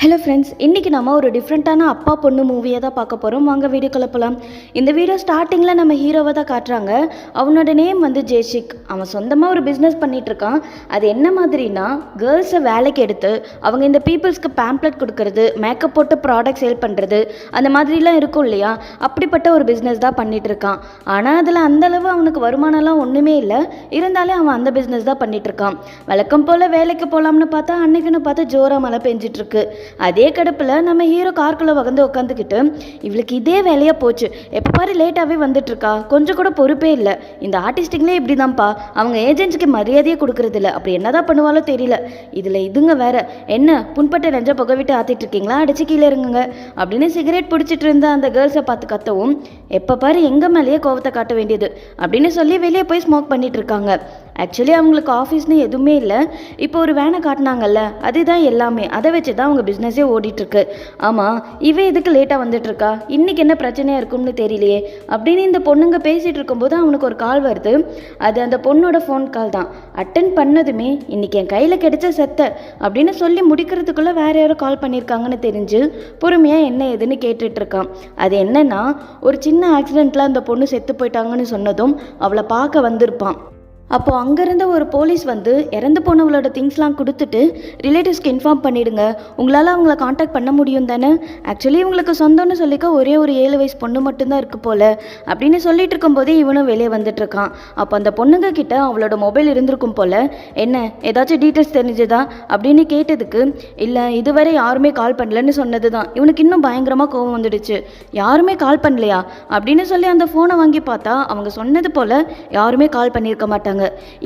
Hello friends, இன்றைக்கி நம்ம ஒரு டிஃப்ரெண்ட்டான அப்பா பொண்ணு மூவியை தான் பார்க்க போகிறோம். வாங்க வீடியோக்குள்ள போகலாம். இந்த வீடியோ ஸ்டார்டிங்கில் நம்ம ஹீரோவை தான் காட்டுறாங்க. அவனோட நேம் வந்து ஜெய்ஷிக். அவன் சொந்தமாக ஒரு பிஸ்னஸ் பண்ணிகிட்ருக்கான். அது என்ன மாதிரினா, கேர்ள்ஸை வேலைக்கு எடுத்து அவங்க இந்த பீப்புள்ஸ்க்கு பேம்ப்ளெட் கொடுக்கறது, மேக்கப் போட்டு ப்ராடக்ட் சேல் பண்ணுறது, அந்த மாதிரிலாம் இருக்கும் இல்லையா, அப்படிப்பட்ட ஒரு பிஸ்னஸ் தான் பண்ணிகிட்ருக்கான். ஆனால் அதில் அந்தளவு அவனுக்கு வருமானம்லாம் ஒன்றுமே இல்லை. இருந்தாலே அவன் அந்த பிஸ்னஸ் தான் பண்ணிகிட்ருக்கான். வழக்கம் போல் வேலைக்கு போகலாம்னு பார்த்தா அன்னைக்குன்னு பார்த்து ஜோராக மழை பெஞ்சிட்ருக்கு. அதே கடுப்பில் நம்ம ஹீரோ கார்க்குள்ளே வந்து உட்காந்துக்கிட்டு, இவளுக்கு இதே வேலையாக போச்சு, எப்போ பாரு லேட்டாகவே வந்துட்டுருக்கா, கொஞ்சம் கூட பொறுப்பே இல்லை, இந்த ஆர்டிஸ்டிங்களே இப்படி தான்ப்பா, அவங்க ஏஜென்ட்ஸ்க்கு மரியாதையே கொடுக்குறதில்ல, அப்படி என்னதான் பண்ணுவாலோ தெரியல, இதில் இதுங்க வேற, என்ன புண்பட்ட நெஞ்ச புகை விட்டு ஆற்றிட்டு இருக்கீங்களா, அடிச்சு கீழே இருங்குங்க அப்படின்னு சிகரெட் பிடிச்சிட்டு இருந்த அந்த கேர்ள்ஸை பார்த்து கத்தவும், எப்போ பாரு எங்கள் மேலேயே கோவத்தை காட்ட வேண்டியது அப்படின்னு சொல்லி வெளியே போய் ஸ்மோக் பண்ணிட்டு இருக்காங்க. ஆக்சுவலி அவங்களுக்கு ஆஃபீஸ்னு எதுவுமே இல்லை. இப்போ ஒரு வேனை காட்டினாங்கல்ல, அதுதான் எல்லாமே. அதை வச்சு தான் அவங்க பிஸ்னஸே ஓடிட்டுருக்கு. ஆமாம், இவன் எதுக்கு லேட்டாக வந்துட்டுருக்கா, இன்றைக்கி என்ன பிரச்சனையாக இருக்கும்னு தெரியலையே அப்படின்னு இந்த பொண்ணுங்க பேசிகிட்டு இருக்கும்போது அவனுக்கு ஒரு கால் வருது. அது அந்த பொண்ணோட ஃபோன் கால் தான். அட்டன் பண்ணதுமே, இன்றைக்கி என் கையில் கிடைச்ச செத்த அப்படின்னு சொல்லி முடிக்கிறதுக்குள்ளே வேறு யாரோ கால் பண்ணியிருக்காங்கன்னு தெரிஞ்சு பொறுமையாக என்ன ஏதுன்னு கேட்டுட்ருக்கான். அது என்னன்னா, ஒரு சின்ன ஆக்சிடெண்ட்டில் அந்த பொண்ணு செத்து போயிட்டாங்கன்னு சொன்னதும் அவளை பார்க்க வந்திருப்பான். அப்போது அங்கேருந்த ஒரு போலீஸ் வந்து இறந்து போனவளோட திங்ஸ்லாம் கொடுத்துட்டு, ரிலேட்டிவ்ஸ்க்கு இன்ஃபார்ம் பண்ணிவிடுங்க, உங்களால் அவங்கள காண்டாக்ட் பண்ண முடியும் தானே, ஆக்சுவலி இவங்களுக்கு சொந்தம்னு சொல்லிக்க ஒரே ஒரு 7 வயசு பொண்ணு மட்டும்தான் இருக்குது போல் அப்படின்னு சொல்லிட்டு இருக்கும்போதே இவனும் வெளியே வந்துட்டுருக்கான். அப்போ அந்த பொண்ணுங்க கிட்ட அவளோட மொபைல் இருந்திருக்கும் போல், என்ன ஏதாச்சும் டீட்டெயில்ஸ் தெரிஞ்சுதா அப்படின்னு கேட்டதுக்கு, இல்லை இதுவரை யாருமே கால் பண்ணலன்னு சொன்னது தான். இவனுக்கு இன்னும் பயங்கரமாக கோவம் வந்துடுச்சு. யாருமே கால் பண்ணலையா அப்படின்னு சொல்லி அந்த ஃபோனை வாங்கி பார்த்தா அவங்க சொன்னது போல் யாருமே கால் பண்ணியிருக்க மாட்டாங்க.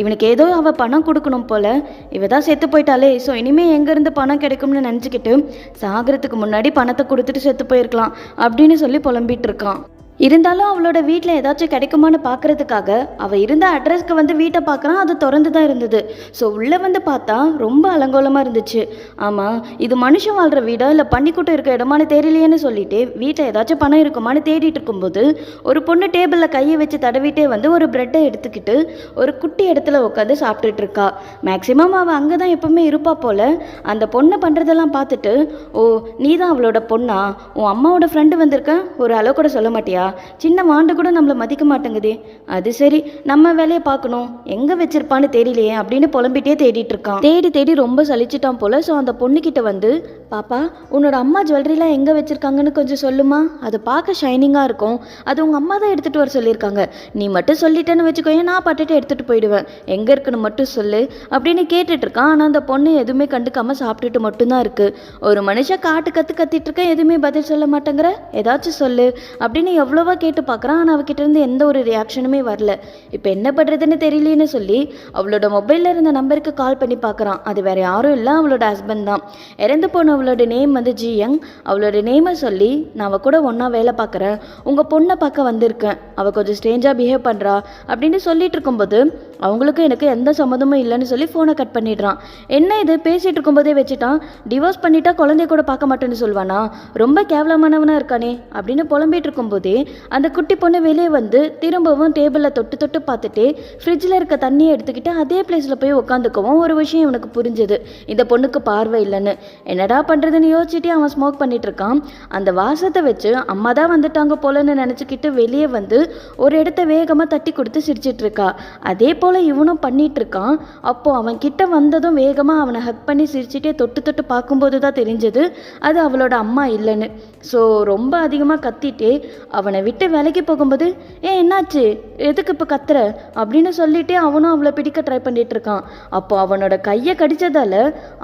இவனுக்கு ஏதோ அவ பணம் கொடுக்கணும் போல, இவ தான் செத்து போயிட்டாலே, ஸோ இனிமே எங்கேருந்து பணம் கிடைக்கும்னு நினச்சிக்கிட்டு சாகிறதுக்கு முன்னாடி பணத்தை கொடுத்துட்டு செத்து போயிருக்கலாம் அப்படின்னு சொல்லி புலம்பிட்டு இருக்கான். இருந்தாலும் அவளோட வீட்டில் ஏதாச்சும் கிடைக்குமான்னு பார்க்குறதுக்காக அவள் இருந்த அட்ரஸ்க்கு வந்து வீட்டை பார்க்குறான். அது திறந்து தான் இருந்தது. ஸோ உள்ளே வந்து பார்த்தா ரொம்ப அலங்கோலமாக இருந்துச்சு. ஆமாம், இது மனுஷன் வாழ்கிற வீடா இல்லை பன்னிக்கூட்டம் இருக்க இடமானு தெரியலையேன்னு சொல்லிட்டு வீட்டில் ஏதாச்சும் பணம் இருக்குமான்னு தேடிட்டு இருக்கும்போது ஒரு பொண்ணு டேபிளில் கையை வச்சு தடவிட்டே வந்து ஒரு ப்ரெட்டை எடுத்துக்கிட்டு ஒரு குட்டி இடத்துல உட்காந்து சாப்பிட்டுட்டு இருக்கா. மேக்ஸிமம் அவள் அங்கே தான் எப்பவுமே இருப்பா போல். அந்த பொண்ணை பண்ணுறதெல்லாம் பார்த்துட்டு, ஓ நீ தான் அவளோட பொண்ணா, உன் அம்மாவோட ஃப்ரெண்டு வந்திருக்க, ஒரு அளவு கூட சொல்ல மாட்டியா, சின்ன வாண்டு கூட நம்மளை மதிக்க மாட்டேங்குதே, அது சரி நம்ம வேலையை பார்க்கணும், எங்கே வச்சிருப்பான்னு தெரியலையே அப்படின்னு புலம்பிட்டே தேடிட்டு இருக்கான். தேடி ரொம்ப சலிச்சிட்டான் போல. ஸோ அந்த பொண்ணுக்கிட்ட வந்து, பாப்பா உன்னோட அம்மா ஜுவல்லரிலாம் எங்கே வச்சுருக்காங்கன்னு கொஞ்சம் சொல்லுமா, அது பார்க்க ஷைனிங்காக இருக்கும், அது உங்கள் அம்மா தான் எடுத்துகிட்டு வர சொல்லியிருக்காங்க, நீ மட்டும் சொல்லிட்டேன்னு வச்சுக்கோங்க, நான் பாட்டுட்டு எடுத்துகிட்டு போயிடுவேன், எங்கே இருக்குன்னு மட்டும் சொல்லு அப்படின்னு கேட்டுட்ருக்கான். ஆனால் அந்த பொண்ணு எதுவுமே கண்டுக்காமல் சாப்பிட்டுட்டு மட்டும்தான் இருக்குது. ஒரு மனுஷன் கத்திட்டு இருக்கேன், எதுவுமே பதில் சொல்ல மாட்டேங்கிற, ஏதாச்சும் சொல்லு அப்படின்னு எவ்வளவோ கேட்டு பார்க்குறான். ஆனால் அவகிட்ட இருந்து எந்த ஒரு ரியாக்ஷனுமே வரல. இப்போ என்ன பண்ணுறதுன்னு தெரியலேன்னு சொல்லி அவளோட மொபைலில் இருந்த நம்பருக்கு கால் பண்ணி பார்க்குறான். அது வேறு யாரும் இல்லை, அவளோட ஹஸ்பண்ட் தான். இறந்து போன அவளோட நேம் வந்து ஜியங். அவளோட நேமை சொல்லி, நான் அவள் கூட ஒன்றா வேலை பார்க்குறேன், உங்கள் பொண்ணை பார்க்க வந்திருக்கேன், அவள் கொஞ்சம் ஸ்ட்ரேஞ்சாக பிஹேவ் பண்ணுறா அப்படின்னு சொல்லிட்டு இருக்கும்போது அவங்களுக்கும் எனக்கு எந்த சம்மந்தமும் இல்லைன்னு சொல்லி ஃபோனை கட் பண்ணிடுறான். என்ன இது பேசிகிட்டு இருக்கும்போதே வச்சுட்டான், டிவோர்ஸ் பண்ணிட்டா குழந்தைய கூட பார்க்க மாட்டேன்னு சொல்வானா, ரொம்ப கேவலமானவனாக இருக்கானே அப்படின்னு புலம்பிட்டு இருக்கும்போதே அந்த குட்டி பொண்ணு வெளியே வந்து திரும்பவும் டேபிளில் தொட்டு பார்த்துட்டு ஃப்ரிட்ஜில் இருக்க தண்ணியை எடுத்துக்கிட்டு அதே பிளேஸில் போய் உட்காந்துக்கவும் ஒரு விஷயம் இவனுக்கு புரிஞ்சுது, இந்த பொண்ணுக்கு பார்வை இல்லைன்னு. என்னடா பண்ணுறதுன்னு யோசிச்சுட்டே அவன் ஸ்மோக் பண்ணிட்டு இருக்கான். அந்த வாசத்தை வச்சு அம்மா தான் வந்துட்டாங்க போலன்னு நினச்சிக்கிட்டு வெளியே வந்து ஒரு இடத்த வேகமாக தட்டி கொடுத்து சிரிச்சிட்டு இருக்கா. அதே போல் இவனும் பண்ணிட்டு இருக்கான். அப்போது அவன் கிட்ட வந்ததும் வேகமாக அவனை ஹக் பண்ணி சிரிச்சுட்டே தொட்டு பார்க்கும்போது தான் தெரிஞ்சது அது அவளோட அம்மா இல்லைன்னு. ஸோ ரொம்ப அதிகமாக கத்திட்டே அவனை விட்டு வேலைக்கு போகும்போது, என்னாச்சு, எதுக்கு இப்போ கத்துற அப்படின்னு சொல்லிட்டே அவனும் அவளை பிடிக்க ட்ரை பண்ணிட்டு இருக்கான். அப்போ அவனோட கையை கடிச்சதால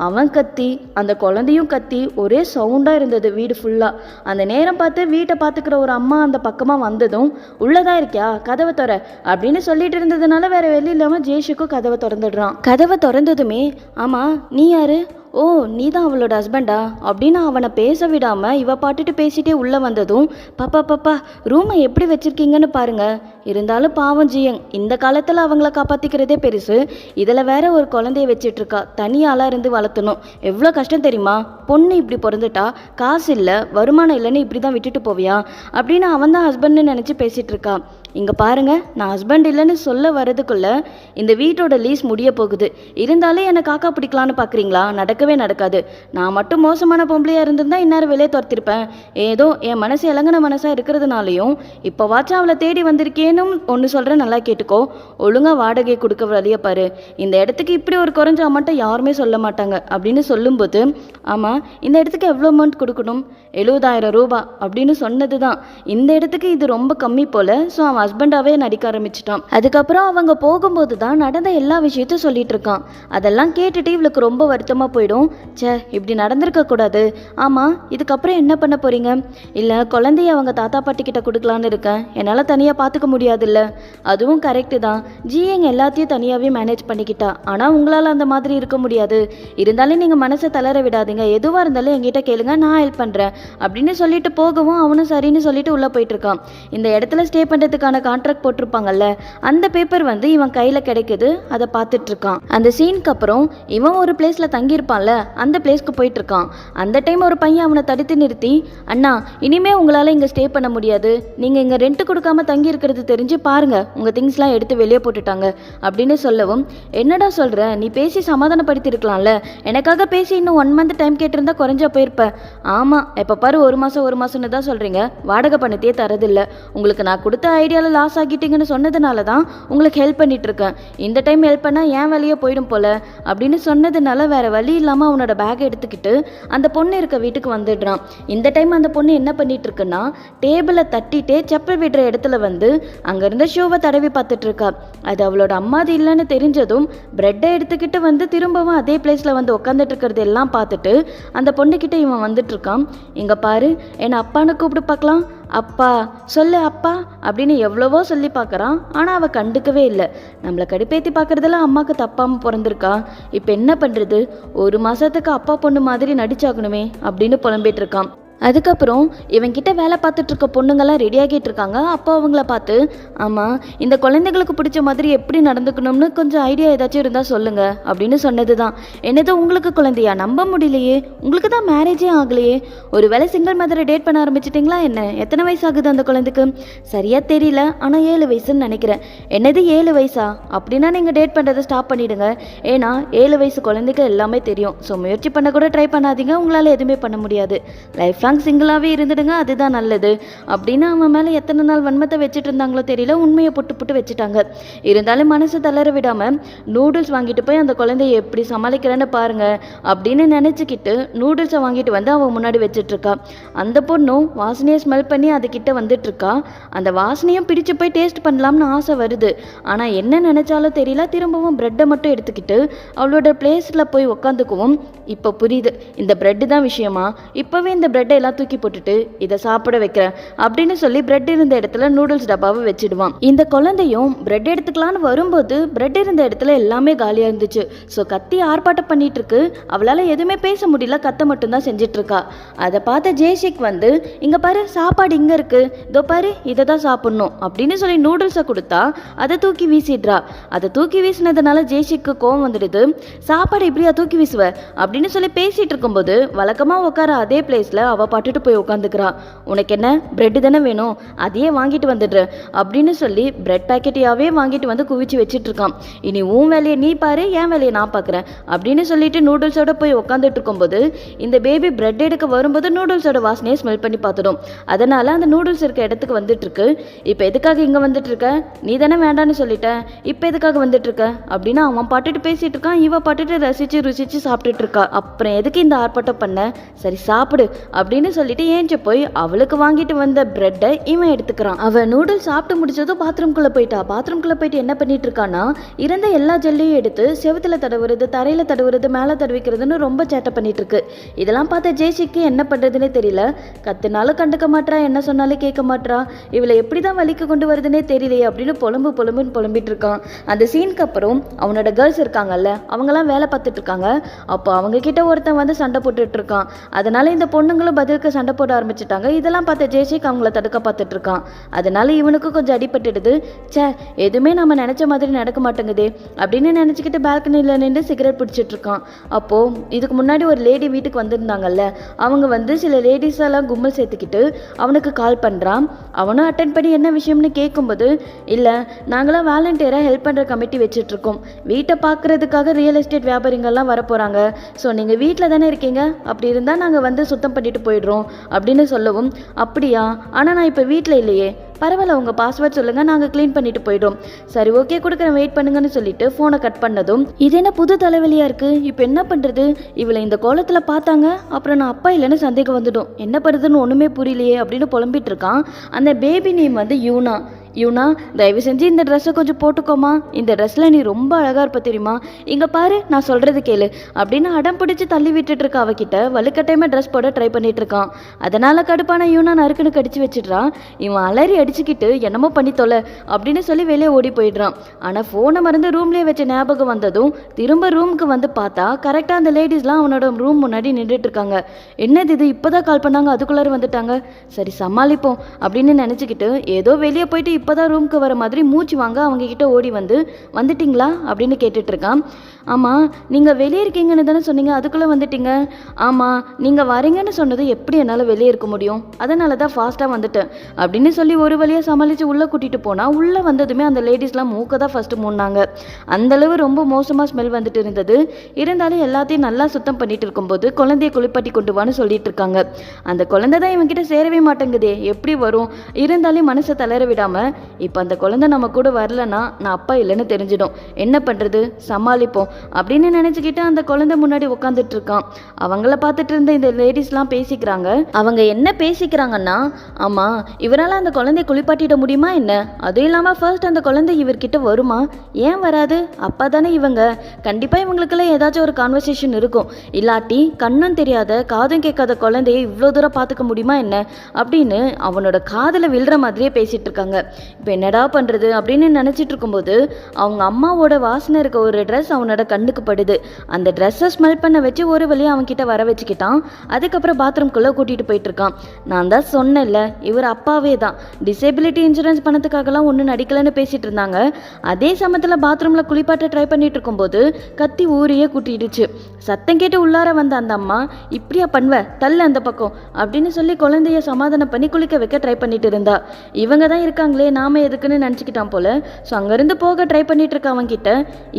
அவன் கத்தி அந்த குழந்தையும் கத்தி ஒரே சவுண்டாக இருந்தது வீடு ஃபுல்லாக. அந்த நேரம் பார்த்து வீட்டை பார்த்துக்கிற ஒரு அம்மா அந்த பக்கமாக வந்ததும், உள்ளதான் இருக்கியா, கதவை திற அப்படின்னு சொல்லிட்டு இருந்ததுனால வேற வெளி இல்லாமல் ஜெய்ஷுக்கும் கதவை திறந்துடுறான். கதவை திறந்ததுமே, ஆமாம் நீ யாரு, ஓ நீ தான் அவளோட ஹஸ்பண்டா அப்படின்னு அவனை பேச விடாமல் இவ பாட்டுட்டு பேசிட்டே உள்ளே வந்ததும், பாப்பா ரூமை எப்படி வச்சுருக்கீங்கன்னு பாருங்க, இருந்தாலும் பாவம் ஜியங், இந்த காலத்தில் அவங்கள காப்பாற்றிக்கிறதே பெருசு, இதில் வேற ஒரு குழந்தைய வச்சிட்ருக்கா, தனியாளாக இருந்து வளர்த்தணும், எவ்வளோ கஷ்டம் தெரியுமா, பொண்ணு இப்படி பிறந்துட்டா காசு இல்லை வருமானம் இல்லைன்னு இப்படி தான் விட்டுட்டு போவியா அப்படின்னு அவன் தான் ஹஸ்பண்ட்னு நினச்சி பேசிகிட்டு இருக்கா. இங்கே பாருங்க, நான் ஹஸ்பண்ட் இல்லைன்னு சொல்ல வரதுக்குள்ள இந்த வீட்டோட லீஸ் முடிய போகுது. இருந்தாலும் என்னை காக்கா பிடிக்கலான்னு பார்க்குறீங்களா? நடக்கவே நடக்காது. நான் மட்டும் மோசமான பொம்பளையாக இருந்திருந்தா இந்நேரம் வெளியே துரத்திருப்பேன். ஏதோ என் மனசு இலங்கின மனசாக இருக்கிறதுனாலையும் இப்போவாச்சும் அவளை தேடி வந்திருக்கேன்னு ஒன்று சொல்கிறேன், நல்லா கேட்டுக்கோ. ஒழுங்காக வாடகை கொடுக்க வழியை பாரு. இந்த இடத்துக்கு இப்படி ஒரு குறைஞ்ச அமௌண்ட்டை யாருமே சொல்ல மாட்டாங்க அப்படின்னு சொல்லும்போது, ஆமாம் இந்த இடத்துக்கு எவ்வளோ அமௌண்ட் கொடுக்கணும்? 70,000 ரூபா அப்படின்னு சொன்னது தான். இந்த இடத்துக்கு இது ரொம்ப கம்மி போல். ஸோ அவன் ஹஸ்பண்டாகவே நடிக்க ஆரம்பிச்சிட்டான். அதுக்கப்புறம் அவங்க போகும்போது தான் நடந்த எல்லா விஷயத்தையும் சொல்லிட்டு இருக்கான். அதெல்லாம் கேட்டுட்டு இவளுக்கு ரொம்ப வருத்தமாக போயிடும். சே, இப்படி நடந்திருக்க கூடாது. ஆமாம், இதுக்கப்புறம் என்ன பண்ண போறீங்க? இல்லை குழந்தைய அவங்க தாத்தா பாட்டி கிட்ட கொடுக்கலான்னு இருக்கேன். என்னால் தனியாக பார்த்துக்க முடியாதுல்ல. அதுவும் கரெக்டு தான். எங்க எல்லாத்தையும் தனியாகவே மேனேஜ் பண்ணிக்கிட்டா. ஆனால் உங்களால் அந்த மாதிரி இருக்க முடியாது. இருந்தாலும் நீங்கள் மனசை தளர விடாதீங்க. எதுவாக இருந்தாலும் என்கிட்ட கேளுங்க, நான் ஹெல்ப் பண்ணுறேன் அப்படின்னு சொல்லிட்டு போகவும் அவனும் சரின்னு சொல்லிட்டு உள்ளே போயிட்டு இருக்கான். இந்த இடத்துல ஸ்டே பண்ணுறதுக்கான கான்ட்ராக்ட் போட்டிருப்பாங்கல்ல, அந்த பேப்பர் வந்து இவன் கையில் கிடைக்குது. அதை பார்த்துட்டு இருக்கான். அந்த சீனுக்கு அப்புறம் இவன் ஒரு பிளேஸில் தங்கியிருப்பான்ல, அந்த பிளேஸ்க்கு போயிட்டு இருக்கான். அந்த டைம் ஒரு பையன் அவனை தடுத்து நிறுத்தி, அண்ணா இனிமே உங்களால் இங்கே ஸ்டே பண்ண முடியாது. நீங்கள் இங்கே ரெண்ட் கொடுக்காம தங்கி இருக்கிறது தெரிஞ்சு பாருங்க, உங்கள் திங்ஸ்லாம் எடுத்து வெளியே போட்டுட்டாங்க அப்படின்னு சொல்லவும், என்னடா சொல்கிற? நீ பேசி சமாதானப்படுத்தி இருக்கலாம்ல. எனக்காக பேசி இன்னும் 1 மந்த் டைம் கேட்டிருந்தா குறைஞ்சா போயிருப்பேன். ஆமாம், எப்போ பாரு ஒரு மாதம்னு தான் சொல்கிறீங்க. வாடகை பணத்தையே தரதில்லை. உங்களுக்கு நான் கொடுத்த ஐடியாவில் லாஸ் ஆகிட்டீங்கன்னு சொன்னதுனால தான் உங்களுக்கு ஹெல்ப் பண்ணிட்டு இருக்கேன். இந்த டைம் ஹெல்ப் பண்ணால் ஏன் வேலையே போயிடும் போல அப்படின்னு சொன்னதுனால வேற வழி இல்லாமல் அவனோட பேக்கை எடுத்துக்கிட்டு அந்த பொண்ணு இருக்க வீட்டுக்கு வந்துடுறான். இந்த டைம் அந்த பொண்ணு என்ன பண்ணிட்டு இருக்குன்னா, டேபிளை தட்டிட்டே செப்பல் விடுற இடத்துல வந்து அங்கேருந்த ஷூவை தடவி பார்த்துட்டு இருக்கா. அது அவளோட அம்மாதி இல்லைன்னு தெரிஞ்சதும் பிரெட்டை எடுத்துக்கிட்டு வந்து திரும்பவும் அதே பிளேஸில் வந்து உட்காந்துட்டு இருக்கிறது எல்லாம் பார்த்துட்டு அந்த பொண்ணுக்கிட்ட இவன் வந்துட்டு இருக்கான். இங்கே பாரு, என்னை அப்பான்னு கூப்பிட்டு பார்க்கலாம். அப்பா சொல்லு அப்பா அப்படின்னு எவ்வளவோ சொல்லி பார்க்குறான். ஆனால் அவள் கண்டுக்கவே இல்லை. நம்மளை கடுப்பேற்றி பார்க்குறதுல அம்மாவுக்கு தப்பாமல் பிறந்திருக்கா. இப்போ என்ன பண்ணுறது? 1 மாதத்துக்கு அப்பா பொண்ணு மாதிரி நடிச்சாகணுமே அப்படின்னு புலம்பிட்டு இருக்கான். அதுக்கப்புறம் இவன்கிட்ட வேலை பார்த்துட்டு இருக்க பொண்ணுங்கள்லாம் ரெடி ஆகிட்டு இருக்காங்க. அப்போ அவங்கள பார்த்து, ஆமாம் இந்த குழந்தைங்களுக்கு பிடிச்ச மாதிரி எப்படி நடந்துக்கணும்னு கொஞ்சம் ஐடியா ஏதாச்சும் இருந்தால் சொல்லுங்க அப்படின்னு சொன்னது தான். என்னது உங்களுக்கு குழந்தையா? நம்ப முடியலையே. உங்களுக்கு தான் மேரேஜே ஆகலையே. ஒரு வேளை சிங்கிள் மதரை டேட் பண்ண ஆரம்பிச்சிட்டிங்களா என்ன? எத்தனை வயசு ஆகுது அந்த குழந்தைக்கு? சரியா தெரியல, ஆனால் 7 வயசுன்னு நினைக்கிறேன். என்னது 7 வயசா? அப்படின்னா நீங்கள் டேட் பண்ணுறதை ஸ்டாப் பண்ணிவிடுங்க. ஏன்னா 7 வயசு குழந்தைக்கு எல்லாமே தெரியும். ஸோ முயற்சி பண்ண கூட ட்ரை பண்ணாதீங்க. உங்களால் எதுவுமே பண்ண முடியாது. லைஃப் சிங்கிளாகவே இருந்துடுங்க, அதுதான் நல்லது அப்படின்னு அவன் மேலே எத்தனை நாள் வன்மத்தை வச்சுட்டு இருந்தாங்களோ தெரியல. உண்மையை புட்டு வச்சுட்டாங்க. இருந்தாலும் மனசு தளர விடாமல் நூடுல்ஸ் வாங்கிட்டு போய் அந்த குழந்தைய எப்படி சமாளிக்கிறேன்னு பாருங்க அப்படின்னு நினச்சிக்கிட்டு நூடுல்ஸை வாங்கிட்டு வந்து அவன் முன்னாடி வச்சுட்டு இருக்கா. அந்த பொண்ணும் வாசனையை ஸ்மெல் பண்ணி அதுக்கிட்ட வந்துட்டு இருக்கா. அந்த வாசனையும் பிடிச்சு போய் டேஸ்ட் பண்ணலாம்னு ஆசை வருது. ஆனால் என்ன நினைச்சாலும் தெரியல. திரும்பவும் பிரெட்டை மட்டும் எடுத்துக்கிட்டு அவளோட பிளேஸில் போய் உட்காந்துக்குவோம். இப்போ புரியுது, இந்த பிரெட்டு தான் விஷயமா. இப்போவே இந்த பிரெட்டை எல்லாம் தூக்கி போட்டுட்டு இதை சாப்பிட வைக்கிறேன் அப்படின்னு சொல்லி பிரெட் இருந்த இடத்துல நூடுல்ஸ் டப்பாவை வச்சிடுவான். இந்த குழந்தையும் பிரெட் எடுத்துக்கலான்னு வரும்போது பிரெட் இருந்த இடத்துல எல்லாமே காலியாக இருந்துச்சு. ஸோ கத்தி ஆர்ப்பாட்டம் பண்ணிட்டு இருக்கு. அவளால் எதுவுமே பேச முடியல, கத்த மட்டும்தான் செஞ்சிட்டு இருக்கா. அதை பார்த்த ஜெய்ஷிக் வந்து, இங்கே பாரு சாப்பாடு இங்கே இருக்கு, இதோ பாரு இதை தான் சாப்பிட்ணும் அப்படின்னு சொல்லி நூடுல்ஸை கொடுத்தா அதை தூக்கி வீசிடுறா. அதை தூக்கி வீசினதுனால ஜெய்ஷிக்கு கோவம் வந்துடுது. சாப்பாடு இப்படியா தூக்கி வீசுவ அப்படின்னு சொல்லி பேசிட்டு இருக்கும்போது வழக்கமாக உட்கார அதே பிளேஸில் அவள் பட்டுட்டு போய் உட்காந்துக்கிறா. உனக்கு என்ன பிரெட்டு தானே வேணும், அதையே வாங்கிட்டு வந்துடுற அப்படின்னு சொல்லி பிரெட் பேக்கெட்டையாவே வாங்கிட்டு வந்து குவிச்சு வச்சுட்டு இருக்கான். இனி உன் வேலையை நீ பாரு, என் வேலையை நான் பார்க்குறேன் அப்படின்னு சொல்லிட்டு நூடுல்ஸோட போய் உட்காந்துட்டு இருக்கும்போது இந்த பேபி பிரெட் எடுக்க வரும்போது நூடுல்ஸோட வாசனையை ஸ்மெல் பண்ணி பார்த்துடும். அதனால அந்த நூடுல்ஸ் இருக்க இடத்துக்கு வந்துட்டு இருக்கு. இப்போ எதுக்காக இங்கே வந்துட்டு இருக்க? நீ தானே வேண்டான்னு சொல்லிட்ட, இப்போ எதுக்காக வந்துட்டு இருக்க அப்படின்னு அவன் பாட்டுட்டு பேசிட்டு இருக்கான். இவ பாட்டுட்டு ரசிச்சு ருசிச்சு சாப்பிட்டுட்டு இருக்கா. அப்புறம் எதுக்கு இந்த ஆர்ப்பாட்டம் பண்ண? சரி சாப்பிடு அப்படின்னு சொல்லிட்டு ஏஞ்ச போய் அவளுக்கு வாங்கிட்டு வந்த பிரெட்டை இவன் எடுத்துக்கிறான். அவன் நூடுல்ஸ் சாப்பிட்டு முடிச்சதும் பாத்ரூம்குள்ளே போயிட்டா. பாத்ரூம்குள்ளே போயிட்டு என்ன பண்ணிட்டு இருக்கான்னா, இருந்த எல்லா ஜெல்லையும் எடுத்து செவுத்துல தடவுறது, தரையில தடவுறது, மேலே தடவிக்கிறதுன்னு ரொம்ப சேட்டை பண்ணிட்டு இருக்கு. இதெல்லாம் பார்த்த ஜெய்ஷிக்கு என்ன பண்றதுன்னே தெரியல. கத்துனாலும் கண்டுக்க மாட்டா, என்ன சொன்னாலும் கேட்க மாட்டா. இவளை எப்படிதான் வலிக்கு கொண்டு வருதுன்னே தெரியலையே அப்படின்னு புலம்புன்னு புலம்பிட்டு இருக்கான். அந்த சீனுக்கு அப்புறம் அவனோட கேர்ள்ஸ் இருக்காங்கல்ல, அவங்கெல்லாம் வேலை பார்த்துட்டு இருக்காங்க. அப்போ அவங்க கிட்ட ஒருத்தன் வந்து சண்டை போட்டுட்டு இருக்கான். அதனால இந்த பொண்ணுங்களும் பதிலுக்கு சண்டை போட ஆரம்பிச்சிட்டாங்க. இதெல்லாம் பார்த்த ஜெய்ஷிக் அவங்கள தடுக்க பார்த்துட்டு இருக்கான். அதனால இவனுக்கு கொஞ்சம் அடிபட்டுடுது. எதுவுமே நம்ம நினச்ச மாதிரி நடக்க மாட்டேங்குதே அப்படின்னு நினச்சிக்கிட்டு பால்கனியில் நின்று சிகரெட் பிடிச்சிட்டு இருக்கான். அப்போது இதுக்கு முன்னாடி ஒரு லேடி வீட்டுக்கு வந்திருந்தாங்கல்ல, அவங்க வந்து சில லேடிஸ் எல்லாம் கும்பல் சேர்த்துக்கிட்டு அவனுக்கு கால் பண்ணுறான். அவனும் அட்டன் பண்ணி என்ன விஷயம்னு கேட்கும்போது, இல்லை நாங்களாம் வாலண்டியராக ஹெல்ப் பண்ணுற கமிட்டி வச்சிட்ருக்கோம், வீட்டை பார்க்குறதுக்காக ரியல் எஸ்டேட் வியாபாரிகள்லாம் வர போகிறாங்க, ஸோ நீங்கள் வீட்டில் தானே இருக்கீங்க, அப்படி இருந்தால் நாங்கள் வந்து சுத்தம் பண்ணிட்டு போயிடுறோம் அப்படின்னு சொல்லவும், அப்படியா, ஆனால் நான் இப்போ வீட்டில் இல்லையே, பரவாயில்ல உங்கள் பாஸ்வேர்ட் சொல்லுங்கள், நாங்கள் க்ளீன் பண்ணிட்டு போயிடும். சரி ஓகே கொடுக்குறேன், வெயிட் பண்ணுங்கன்னு சொல்லிட்டு ஃபோனை கட் பண்ணதும், இது என்ன புது தலைவலியாக இருக்குது, இப்போ என்ன பண்ணுறது, இவளை இந்த கோலத்தில் பார்த்தாங்க, அப்புறம் நான் அப்பா இல்லைன்னு சந்தேகம் வந்துடும், என்ன பண்ணுறதுன்னு ஒன்றுமே புரியலையே அப்படின்னு புலம்பிட்டு இருக்கான். அந்த பேபி நேம் வந்து யூனா, தயவு செஞ்சு இந்த ட்ரெஸ்ஸை கொஞ்சம் போட்டுக்கோமா, இந்த ட்ரெஸ்ஸில் நீ ரொம்ப அழகாக இருப்ப தெரியுமா, இங்கே பாரு நான் சொல்கிறது கேளு அப்படின்னு அடம் பிடிச்சி தள்ளி விட்டுட்டு இருக்கா. அவகிட்ட வலுக்கட்டாயமாக ட்ரெஸ் போட ட்ரை பண்ணிட்டு இருக்கான். அதனால் கடுப்பான யூனா நறுக்குன்னு கடிச்சு வச்சிடுறான். இவன் அலறி அடிச்சுக்கிட்டு என்னமோ பண்ணி தொலை அப்படின்னு சொல்லி வெளியே ஓடி போயிடுறான். ஆனால் ஃபோனை மறந்து ரூம்லேயே வச்ச ஞாபகம் வந்ததும் திரும்ப ரூமுக்கு வந்து பார்த்தா கரெக்டாக அந்த லேடிஸ்லாம் அவனோட ரூம் முன்னாடி நின்றுட்டு இருக்காங்க. என்னது இது, இப்போதான் கால் பண்ணாங்க, அதுக்குள்ளார வந்துட்டாங்க, சரி சமாளிப்போம் அப்படின்னு நினச்சிக்கிட்டு ஏதோ வெளியே போயிட்டு இப்போதான் ரூமுக்கு வர மாதிரி மூச்சு வாங்க அவங்க கிட்ட ஓடி வந்துட்டீங்களா அப்படின்னு கேட்டுட்டு இருக்கான். ஆமாம் நீங்கள் வெளியே இருக்கீங்கன்னு தானே சொன்னீங்க, அதுக்குள்ளே வந்துட்டீங்க. ஆமாம் நீங்கள் வரீங்கன்னு சொன்னது எப்படி என்னால் வெளியே இருக்க முடியும், அதனால தான் ஃபாஸ்ட்டாக வந்துட்டேன் அப்படின்னு சொல்லி ஒரு வழியாக சமாளித்து உள்ளே கூட்டிகிட்டு போனால், உள்ளே வந்ததுமே அந்த லேடிஸ்லாம் மூக்க தான் ஃபஸ்ட்டு மூடினாங்க. அந்தளவு ரொம்ப மோசமாக ஸ்மெல் வந்துட்டு இருந்தது. இருந்தாலும் எல்லாத்தையும் நல்லா சுத்தம் பண்ணிட்டு இருக்கும்போது குழந்தைய குளிப்பாட்டி கொண்டு வான்னு சொல்லிட்டு இருக்காங்க. அந்த குழந்தை தான் இவங்கிட்ட சேரவே மாட்டேங்குதே, எப்படி வரும், இருந்தாலும் மனசை தளர விடாமல், இப்போ அந்த குழந்தை நம்ம கூட வரலன்னா நான் அப்பா இல்லைன்னு தெரிஞ்சிடும், என்ன பண்ணுறது, சமாளிப்போம் அப்படின்னு நினச்சிக்கிட்டு அந்த குழந்தை முன்னாடி உட்காந்துட்டு இருக்கான். அவங்கள பார்த்துட்டு இருந்த இந்த லேடிஸ்லாம் பேசிக்கிறாங்க. அவங்க என்ன பேசிக்கிறாங்கன்னா, ஆமாம் இவரால் அந்த குழந்தைய குளிப்பாட்டிட முடியுமா என்ன, அதுவும் இல்லாமல் ஃபர்ஸ்ட் அந்த குழந்தை இவர்கிட்ட வருமா, ஏன் வராது, அப்பா தானே இவங்க, கண்டிப்பாக இவங்களுக்கெல்லாம் ஏதாச்சும் ஒரு கான்வர்சேஷன் இருக்கும், இல்லாட்டி கண்ணும் தெரியாத காதும் கேட்காத குழந்தைய இவ்வளோ தூரம் பார்த்துக்க முடியுமா என்ன அப்படின்னு அவனோட காதில் விழுற மாதிரியே பேசிட்டு இருக்காங்க. இப்போ என்னடா பண்ணுறது அப்படின்னு நினச்சிட்டு இருக்கும்போது அவங்க அம்மாவோட வாசனை இருக்க ஒரு ட்ரெஸ் அவனோட கண்ணுக்கு படுது. அந்த ட்ரெஸ்ஸை ஸ்மெல் பண்ண வச்சு ஒரு வழியாக அவன்கிட்ட வர வச்சுக்கிட்டான். அதுக்கப்புறம் பாத்ரூம்குள்ளே கூட்டிகிட்டு போயிட்டு இருக்கான். நான் தான் சொன்னேன்ல, இவர் அப்பாவே தான், டிசேபிலிட்டி இன்சூரன்ஸ் பணத்துக்காகலாம் ஒன்றும் நடிக்கலன்னு பேசிகிட்டு இருந்தாங்க. அதே சமயத்தில் பாத்ரூமில் குளிப்பாட்ட ட்ரை பண்ணிட்டு இருக்கும்போது கத்தி ஊரையே கூட்டிடுச்சு. சத்தம் கேட்டு உள்ளார வந்த அந்த அம்மா, இப்படியா பண்ணுவ, தள்ளு அந்த பக்கம் அப்படின்னு சொல்லி குழந்தைய சமாதானம் பண்ணி குளிக்க வைக்க ட்ரை பண்ணிட்டு இருந்தா. இவங்க தான் இருக்காங்களே, நாம எதுக்குன்னு நினச்சிக்கிட்டான் போல. ஸோ அங்கேருந்து போக ட்ரை பண்ணிட்டு இருக்க அவன்கிட்ட,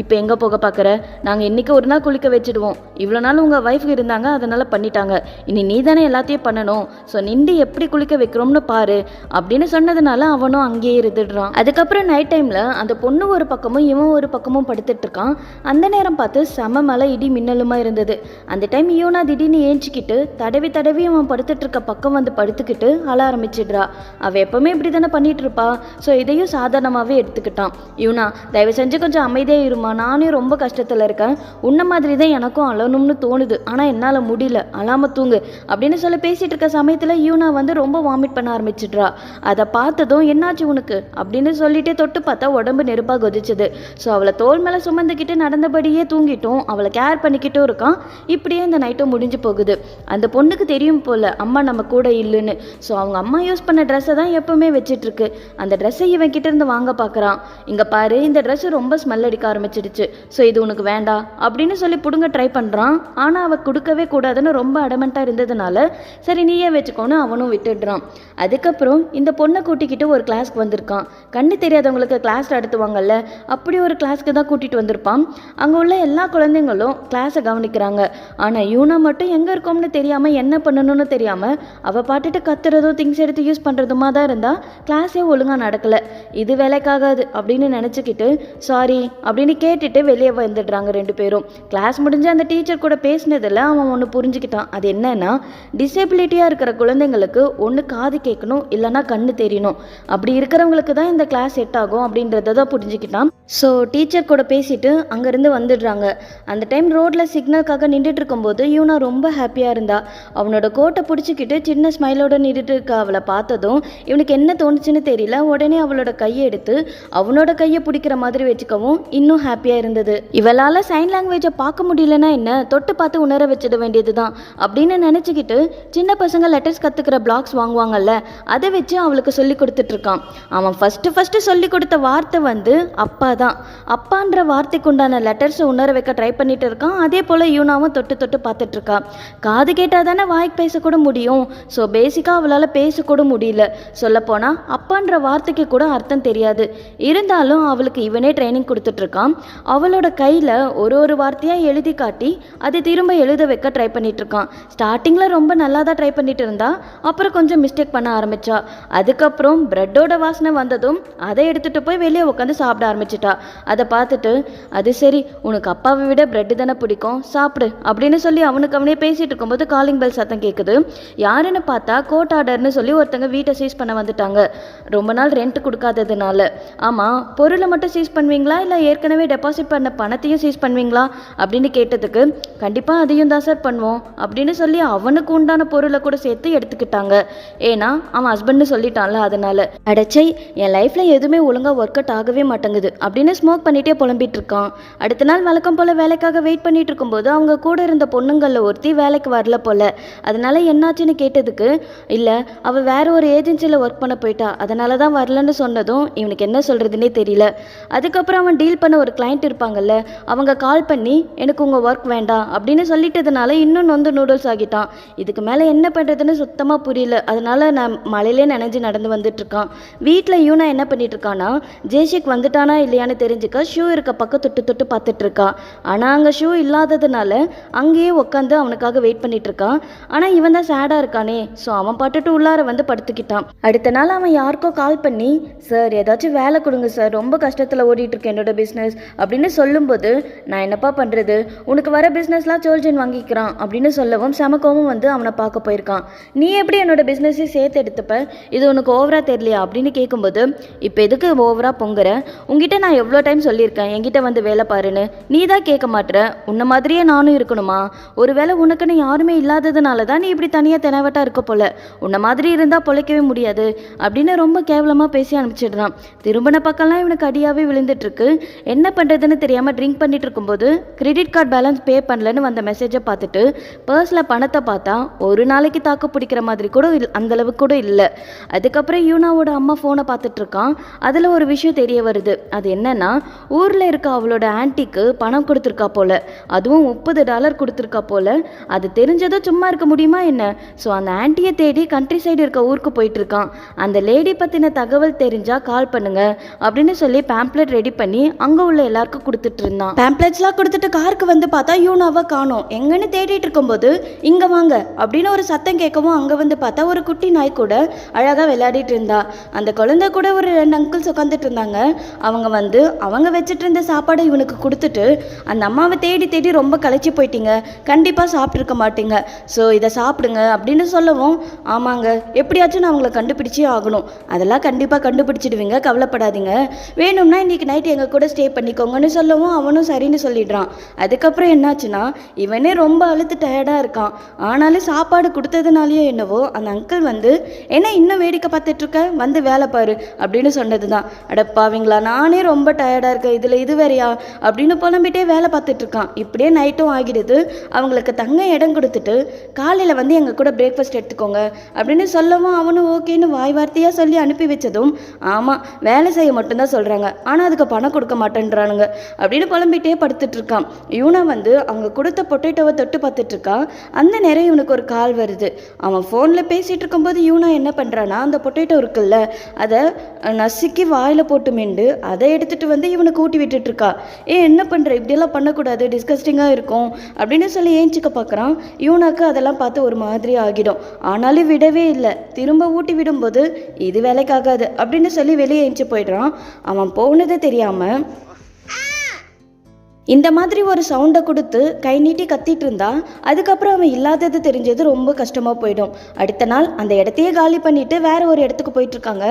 இப்போ எங்கே போக பார்க்குற, நாங்கள் இன்னைக்கு ஒரு நாள் குளிக்க வச்சுடுவோம், இவ்வளோ நாள் உங்கள் ஒய்ஃப் இருந்தாங்க அதனால பண்ணிட்டாங்க, இனி நீ தானே எல்லாத்தையும் பண்ணணும், ஸோ நின்று எப்படி குளிக்க வைக்கிறோம்னு பாரு அப்படின்னு சொன்னதுனால அவனும் அங்கேயே இருந்துடுறான். அதுக்கப்புறம் நைட் டைமில் அந்த பொண்ணு ஒரு பக்கமும் இவன் ஒரு பக்கமும் படுத்துட்டு இருக்கான். அந்த நேரம் பார்த்து செம மழை இடி மின்னலுமா இருந்தது. அந்த டைம் யூனா திடீர்னு ஏஞ்சிக்கிட்டு தடவி தடவி அவன் படுத்துட்டு இருக்க பக்கம் வந்து படுத்துக்கிட்டு அழ ஆரம்பிச்சிடுறா. அவள் எப்பவுமே இப்படி தானே பண்ணிட்டு இருப்பா. ஸோ இதையும் சாதாரணமாகவே எடுத்துக்கிட்டான். யூனா தயவு செஞ்சு கொஞ்சம் அமைதியாக இருமா, நானே ரொம்ப கஷ்டத்தில் இருக்கேன், உன்ன மாதிரி தான் எனக்கும் அழணும்னு தோணுது, ஆனால் என்னால் முடியல, அழாம தூங்கு அப்படின்னு சொல்லி பேசிட்டு இருக்க சமயத்தில் யூனா வந்து ரொம்ப வாமிட் பண்ண ஆரம்பிச்சிடுறா. அதை பார்த்ததும் என்னாச்சு உனக்கு அப்படின்னு சொல்லிட்டே தொட்டு பார்த்தா உடம்பு நெருப்பாக கொதிச்சுது. ஸோ அவளை தோல் மேலே சுமந்துக்கிட்டு நடந்தபடியே தூங்கிட்டோம், அவளை கேர் பண்ணிக்கிட்டும் இருக்கான். இப்படியே இந்த நைட்டும் முடிஞ்சு போகுது. அந்த பொண்ணுக்கு தெரியும் போல அம்மா நம்ம கூட இல்லைன்னு. ஸோ அவங்க அம்மா யூஸ் பண்ண ட்ரெஸ்ஸை தான் எப்பவுமே வச்சிட்டு இருக்கு. அந்த ட்ரெஸ்ஸை இவன் கிட்ட இருந்து வாங்க பார்க்குறான். இங்கே பாரு, இந்த ட்ரெஸ் ரொம்ப ஸ்மெல் அடிக்க ஆரம்பிச்சிடுச்சு, ஸோ இது உனக்கு வேண்டாம் அப்படின்னு சொல்லி பிடுங்க ட்ரை பண்ணுறான். ஆனால் அவள் கொடுக்கவே கூடாதுன்னு ரொம்ப அடமெண்ட்டாக இருந்ததுனால சரி நீயே வச்சுக்கோன்னு அவனும் விட்டுடுறான். அதுக்கப்புறம் இந்த பொண்ணை கூட்டிக்கிட்டு ஒரு கிளாஸ்க்கு வந்திருக்கான். கண்ணு தெரியாதவங்களுக்கு கிளாஸ் நடத்துவாங்கல்ல, அப்படி ஒரு கிளாஸ்க்கு தான் கூட்டிகிட்டு வந்திருப்பான். அங்கே உள்ள எல்லா குழந்தைங்களும் கிளாஸை கவனிக்கிறாங்க. ஆனால் யூனா மட்டும் எங்கே இருக்கோம்னு தெரியாமல் என்ன பண்ணணும்னு தெரியாமல் அவள் பாட்டுட்டு கத்துறதும் திங்ஸ் எடுத்து யூஸ் பண்ணுறதுமா தான் இருந்தால் கிளாஸே ஒழுங்காக நடக்கலை. இது வேலைக்காகாது அப்படின்னு நினச்சிக்கிட்டு சாரி அப்படின்னு கேட்டுட்டு வெளியே வந்துடுறாங்க ரெண்டு பேரும். கிளாஸ் முடிஞ்சு அந்த டீச்சர் கூட பேசினதில் அவன் ஒன்று புரிஞ்சுக்கிட்டான். அது என்னன்னா, டிசேபிலிட்டியாக இருக்கிற குழந்தைங்களுக்கு ஒன்று காது கேட்கணும், இல்லைன்னா கண்ணு தெரியணும், அப்படி இருக்கிறவங்களுக்கு தான் இந்த கிளாஸ் செட் ஆகும் அப்படின்றத தான் புரிஞ்சுக்கிட்டான். ஸோ டீச்சர் கூட பேசிட்டு அங்கேருந்து வந்துடுறாங்க. அந்த டைம் ரோட்டில் சிக்னலுக்காக நின்றுட்டு இருக்கும்போது யூனா ரொம்ப ஹாப்பியாக இருந்தா. அவனோட கோட்டை பிடிச்சிக்கிட்டு சின்ன ஸ்மைலோட நின்றுட்டு இருக்க அவளை பார்த்ததும் இவனுக்கு என்ன தோணுச்சுன்னு தெரியல, உடனே அவளோட கையை எடுத்து அவனோட கையை பிடிக்கிற மாதிரி வச்சுக்கவும் இன்னும் ஹாப்பியாக இருந்தது. இவளால் சைன் லாங்குவேஜை பார்க்க முடியலன்னா என்ன, தொட்டு பார்த்து உணர வச்சிட வேண்டியது தான் அப்படின்னு நினச்சிக்கிட்டு சின்ன பசங்க லெட்டர்ஸ் கற்றுக்கிற பிளாக்ஸ் வாங்குவாங்கல்ல, அதை வச்சு அவளுக்கு சொல்லி கொடுத்துட்ருக்கான். அவன் ஃபஸ்ட்டு சொல்லி கொடுத்த வார்த்தை வந்து அப்பா தான். அப்பான்ற வார்த்தைக்கு உண்டான லெட்டர்ஸை உணர வைக்க ட்ரை பண்ணிட்டு இருக்கான். அதே போல் யூனாவும் தொட்டு தொட்டு பார்த்துட்ருக்கா. காது கேட்டால் தானே வாய்க்கு பேசக்கூட முடியும். ஸோ பேசிக்காக அவளால் பேசக்கூட முடியல. சொல்லப்போனால் அப்பான்ற வார்த்தைக்கு கூட அர்த்தம் தெரியாது. இருந்தாலும் அவளுக்கு இவனே ட்ரைனிங் கொடுத்துட்ருக்கான். அவளோட கையில் ஒரு வார்த்தையாக எழுதி காட்டி அதை திரும்ப எழுத வைக்க ட்ரை பண்ணிகிட்ருக்கான். ஸ்டார்டிங்கில் ரொம்ப நல்லா தான் ட்ரை பண்ணிட்டு இருந்தா, அப்புறம் கொஞ்சம் மிஸ்டேக் பண்ண ஆரம்பித்தா. அதுக்கப்புறம் ப்ரெட்டோட வாசனை வந்ததும் அதை எடுத்துகிட்டு போய் வெளியே உட்காந்து சாப்பிட ஆரம்பிச்சிட்டா. அதை பார்த்துட்டு, அது சரி, உனக்கு அப்பாவை விட ப்ரெட்டு தானே பிடிக்கும், சாப்பிடு அப்படின்னு சொல்லி அவனே பேசிகிட்டு இருக்கும்போது காலிங் பெல் சத்தம் கேட்குது. யாருன்னு பார்த்தா கோர்ட் ஆர்டர்னு சொல்லி ஒருத்தங்க வீட்டை சீஸ் பண்ண வந்துட்டாங்க. ரொம்ப நாள் ரெண்ட் கொடுக்காததுனால. ஆமாம், பொருளை மட்டும் சீஸ் பண்ணுவீங்களா இல்லை ஏற்கனவே டெபாசிட் பண்ண பணத்தையும் சீஸ் பண்ணுவீங்களா அப்படின்னு கேட்டதுக்கு, கண்டிப்பாக அதையும் தான் சார் பண்ணுவோம் அப்படின்னு சொல்லி அவனுக்கு உண்டான பொருளை கூட சேர்த்து எடுத்துக்கிட்டாங்க. ஏன்னா அவன் ஹஸ்பண்ட்னு சொல்லிட்டான்ல, அதனால. அடைச்சை, என் லைஃப்பில் எதுவுமே ஒழுங்காக ஒர்க் அவுட் ஆகவே மாட்டேங்குது அப்படின்னு ஸ்மோக் பண்ணிகிட்டே புலம்பிட்டு இருக்கான். அடுத்த நாள் வழக்கம் போல் வேலைக்காக வெயிட் பண்ணிட்டு இருக்கும்போது அவங்க கூட இருந்த பொண்ணுங்களில் ஒருத்தி வேலைக்கு வரல போல. அதனால என்னாச்சுன்னு கேட்டதுக்கு, இல்லை அவள் வேற ஒரு ஏஜென்சியில் ஒர்க் பண்ண போயிட்டா, அதனால தான் வரலன்னு சொன்னதும் இவனுக்கு என்ன சொல்கிறதுனே தெரியல. அதுக்கப்புறம் அவன் டீல் பண்ண ஒரு கிளைண்ட் இருப்பாங்கல்ல, அவங்க கால் பண்ணி எனக்கு உங்கள் ஒர்க் வேண்டாம் அப்படின்னு சொல்லிட்டதுனால இன்னும் நொந்து நூடுல்ஸ் ஆகிட்டான். இதுக்கு மேலே என்ன பண்ணுறதுன்னு சுத்தமாக புரியல. அதனால நான் மழையிலே நனைஞ்சு நடந்து வந்துட்டுருக்கான். வீட்டில் யூனா என்ன பண்ணிட்டு இருக்கான்னா, ஜேஷிக் வந்துட்டானா இல்லையான்னு தெரிஞ்சுக்க ஷூ இருக்க பக்கம் தொட்டு தொட்டு பார்த்துட்டு இருக்கா. ஆனால் அங்கே ஷூ இல்லாததுனால அங்கேயே உட்காந்து அவனுக்காக வெயிட் பண்ணிட்டு இருக்கான். ஆனால் இவன் தான் சேடாக இருக்கானே, ஸோ அவன் பாட்டுட்டு உள்ளார வந்து படுத்துக்கிட்டான். அடுத்த நாள் அவன் யாருக்கோ கால் பண்ணி, சார் ஏதாச்சும் வேலை கொடுங்க சார், ரொம்ப கஷ்டத்தில் ஓடிட்டு இருக்கேன் என்னோட பிஸ்னஸ் அப்படின்னு சொல்லும்போது, நான் என்னப்பா பண்ணுறது, உனக்கு வர பிஸ்னஸ்லாம் சோல்ஜன் வாங்கிக்கிறான் அப்படின்னு சொல்லவும் செமக்கவும் வந்து அவனை பார்க்க போயிருக்கான். நீ எப்படி என்னோட பிஸ்னஸையும் சேர்த்து எடுத்துப்ப, இது உனக்கு ஓவராக தெரியலையா அப்படின்னு கேட்கும்போது, இப்போ எதுக்கு ஓவராக பொங்குற, உங்ககிட்ட நான் எவ்வளோ டைம் சொல்லியிருக்கேன் என்கிட்ட வந்து வேலை பாருன்னு, நீ தான் கேட்க மாட்டேற, உன்னை மாதிரியே நானும் இருக்கணுமா, ஒருவேளை உனக்குன்னு யாருமே இல்லாததுனால தான் நீ இப்படி தனியாக தெனவட்டா இருக்க போல, உன்னை மாதிரி இருந்தால் பொழைக்கவே முடியாது அப்படின்னு ரொம்ப கேவலமாக பேசி அனுப்பிச்சிடுறான். திரும்பின பக்கம்லாம் இவனுக்கு அடியாகவே விழுந்துட்டுருக்கு. என்ன பண்ணுறதுன்னு தெரியாமல் ட்ரிங்க் பண்ணிட்டு இருக்கும்போது கிரெடிட் கார்டு பேலன்ஸ் பே பண்ணலன்னு வந்த மெசேஜை பார்த்துட்டு பர்ஸில் பணத்தை பார்த்தா ஒரு நாளைக்கு தாக்கு பிடிக்கிற மாதிரி கூட அந்தளவுக்கு கூட இல்லை. அதுக்கப்புறம் யூனாவோட அம்மா ஃபோனை பார்த்துட்டு இருக்கான். அதில் ஒரு விஷயம் தெரிய வருது. அது என்னன்னா, ஊரில் இருக்க அவளோட ஆன்ட்டிக்கு பணம் கொடுத்துருக்கா போல, அதுவும் $30 கொடுத்துருக்கா போல. அது தெரிஞ்சதும் சும்மா இருக்க முடியுமா என்ன? ஸோ அந்த ஆன்ட்டியை தேடி கண்ட்ரி சைடு இருக்க ஊருக்கு போயிட்டு இருக்கான். அந்த லேடி பற்றின தகவல் தெரிஞ்சால் கால் பண்ணுங்க அப்படின்னு சொல்லி பேம்ப்ளெட் ரெடி பண்ணி அங்கே உள்ள எல்லாருக்கும் கொடுத்துட்டு இருந்தான். பேம்ப்ளெட்ஸ்லாம் கொடுத்துட்டு காருக்கு வந்து பார்த்தா யூனாவை காணோம். எங்கன்னு தேடிட்டு இருக்கும்போது, இங்கே வாங்க அப்படின்னு ஒரு சத்தம் கேட்கவும் அங்கே வந்து பார்த்தா ஒரு குட்டி நாய் கூட அழகாக விளையாடிட்டு இருந்தா. அந்த குழந்தை கூட ஒரு 2 அங்கிள்ஸ் உட்காந்துட்டு இருந்தாங்க. அவங்க வந்து அவங்க வச்சுட்டு இருந்த சாப்பாடை இவனுக்கு கொடுத்துட்டு, அந்த அம்மாவை தேடி தேடி ரொம்ப களைச்சி போயிட்டீங்க, கண்டிப்பாக சாப்பிட்ருக்க மாட்டீங்க, ஸோ இதை சாப்பிடுங்க அப்படின்னு சொல்லவும், ஆமாங்க எப்படியாச்சும் நான் அவங்கள கண்டுபிடிச்சே ஆகணும், அதெல்லாம் கண்டிப்பாக கண்டுபிடிச்சிடுவீங்க, கவலைப்படாதீங்க, வேணும்னா இன்றைக்கி நைட் எங்கள் கூட ஸ்டே பண்ணிக்கோங்கன்னு சொல்லவும் அவனும் சரின்னு சொல்லிடுறான். அதுக்கப்புறம் என்னாச்சுன்னா, இவனே ரொம்ப அழுத்து டயர்டாக இருக்கான். ஆனாலும் சாப்பாடு கொடுத்ததுனாலேயோ என்னவோ அந்த அங்கிள் வந்து, என்ன இன்னும் வேடிக்கை பார்த்துட்ருக்க, வந்து வேலை பாரு அப்படின்னு சொன்னது தான். அடப்பாவீங்களா, நானே ரொம்ப டயர்டாக இருக்கேன், இதில் இது வேறையா அப்படின்னு புலம்பிட்டே வேலை பார்த்துட்ருக்கான். இப்படியே நைட்டும் ஆகிடுது. அவங்களுக்கு தங்க இடம் கொடுத்துட்டு காலையில் வந்து எங்கள் கூட பிரேக்ஃபாஸ்ட் எடுத்துக்கோங்க அப்படின்னு சொல்லவும் அவனும் ஓகேன்னு வாய் வார்த்தையாக சொல்லி அனுப்பி வச்சதும், ஆமாம் வேலை செய்ய மட்டும்தான் சொல்கிறாங்க, ஆனால் அதுக்கு பணம் கொடுக்க மாட்டேன்றானுங்க அப்படின்னு புலம்பிட்டே படுத்துட்ருக்கான். யூனா வந்து அவங்க கொடுத்த பொட்டேட்டோவை தொட்டு பார்த்துட்ருக்கான். அந்த நேரம் இவனுக்கு ஒரு கால் வருது. அவன் ஃபோனில் பேசிகிட்டு இருக்கும்போது யூனா என்ன பண்ணுறான்னா, அந்த பொட்டேட்டோ இருக்குல்ல, அதை நசுக்கி வாயில் போட்டு மெண்டு அதை எடுத்துகிட்டு வந்து இவனுக்கு ஊட்டி விட்டுட்ருக்கா. என்ன பண்ணுற, இப்படியெல்லாம் பண்ணக்கூடாது, டிஸ்கஸ்டிங்காக இருக்கும் அப்படின்னு சொல்லி ஏஞ்சிக்க பார்க்குறான். யூனாக்கு அதெல்லாம் பார்த்து ஒரு மாதிரி ஆகிடும். ஆனாலும் விடவே இல்லை. திரும்ப ஊட்டி விடும்போது இது வேலைக்காகாது அப்படின்னு சொல்லி வெளியே ஏஞ்சி போயிடுறான். அவன் போனதே தெரியாமல் இந்த மாதிரி ஒரு சவுண்டை கொடுத்து கை நீட்டி கத்திட்டு இருந்தா அதுக்கப்புறம் அவன் இல்லாதது தெரிஞ்சது ரொம்ப கஷ்டமாக போயிடும். அடுத்த நாள் அந்த இடத்தையே காலி பண்ணிட்டு வேற ஒரு இடத்துக்கு போயிட்டு இருக்காங்க.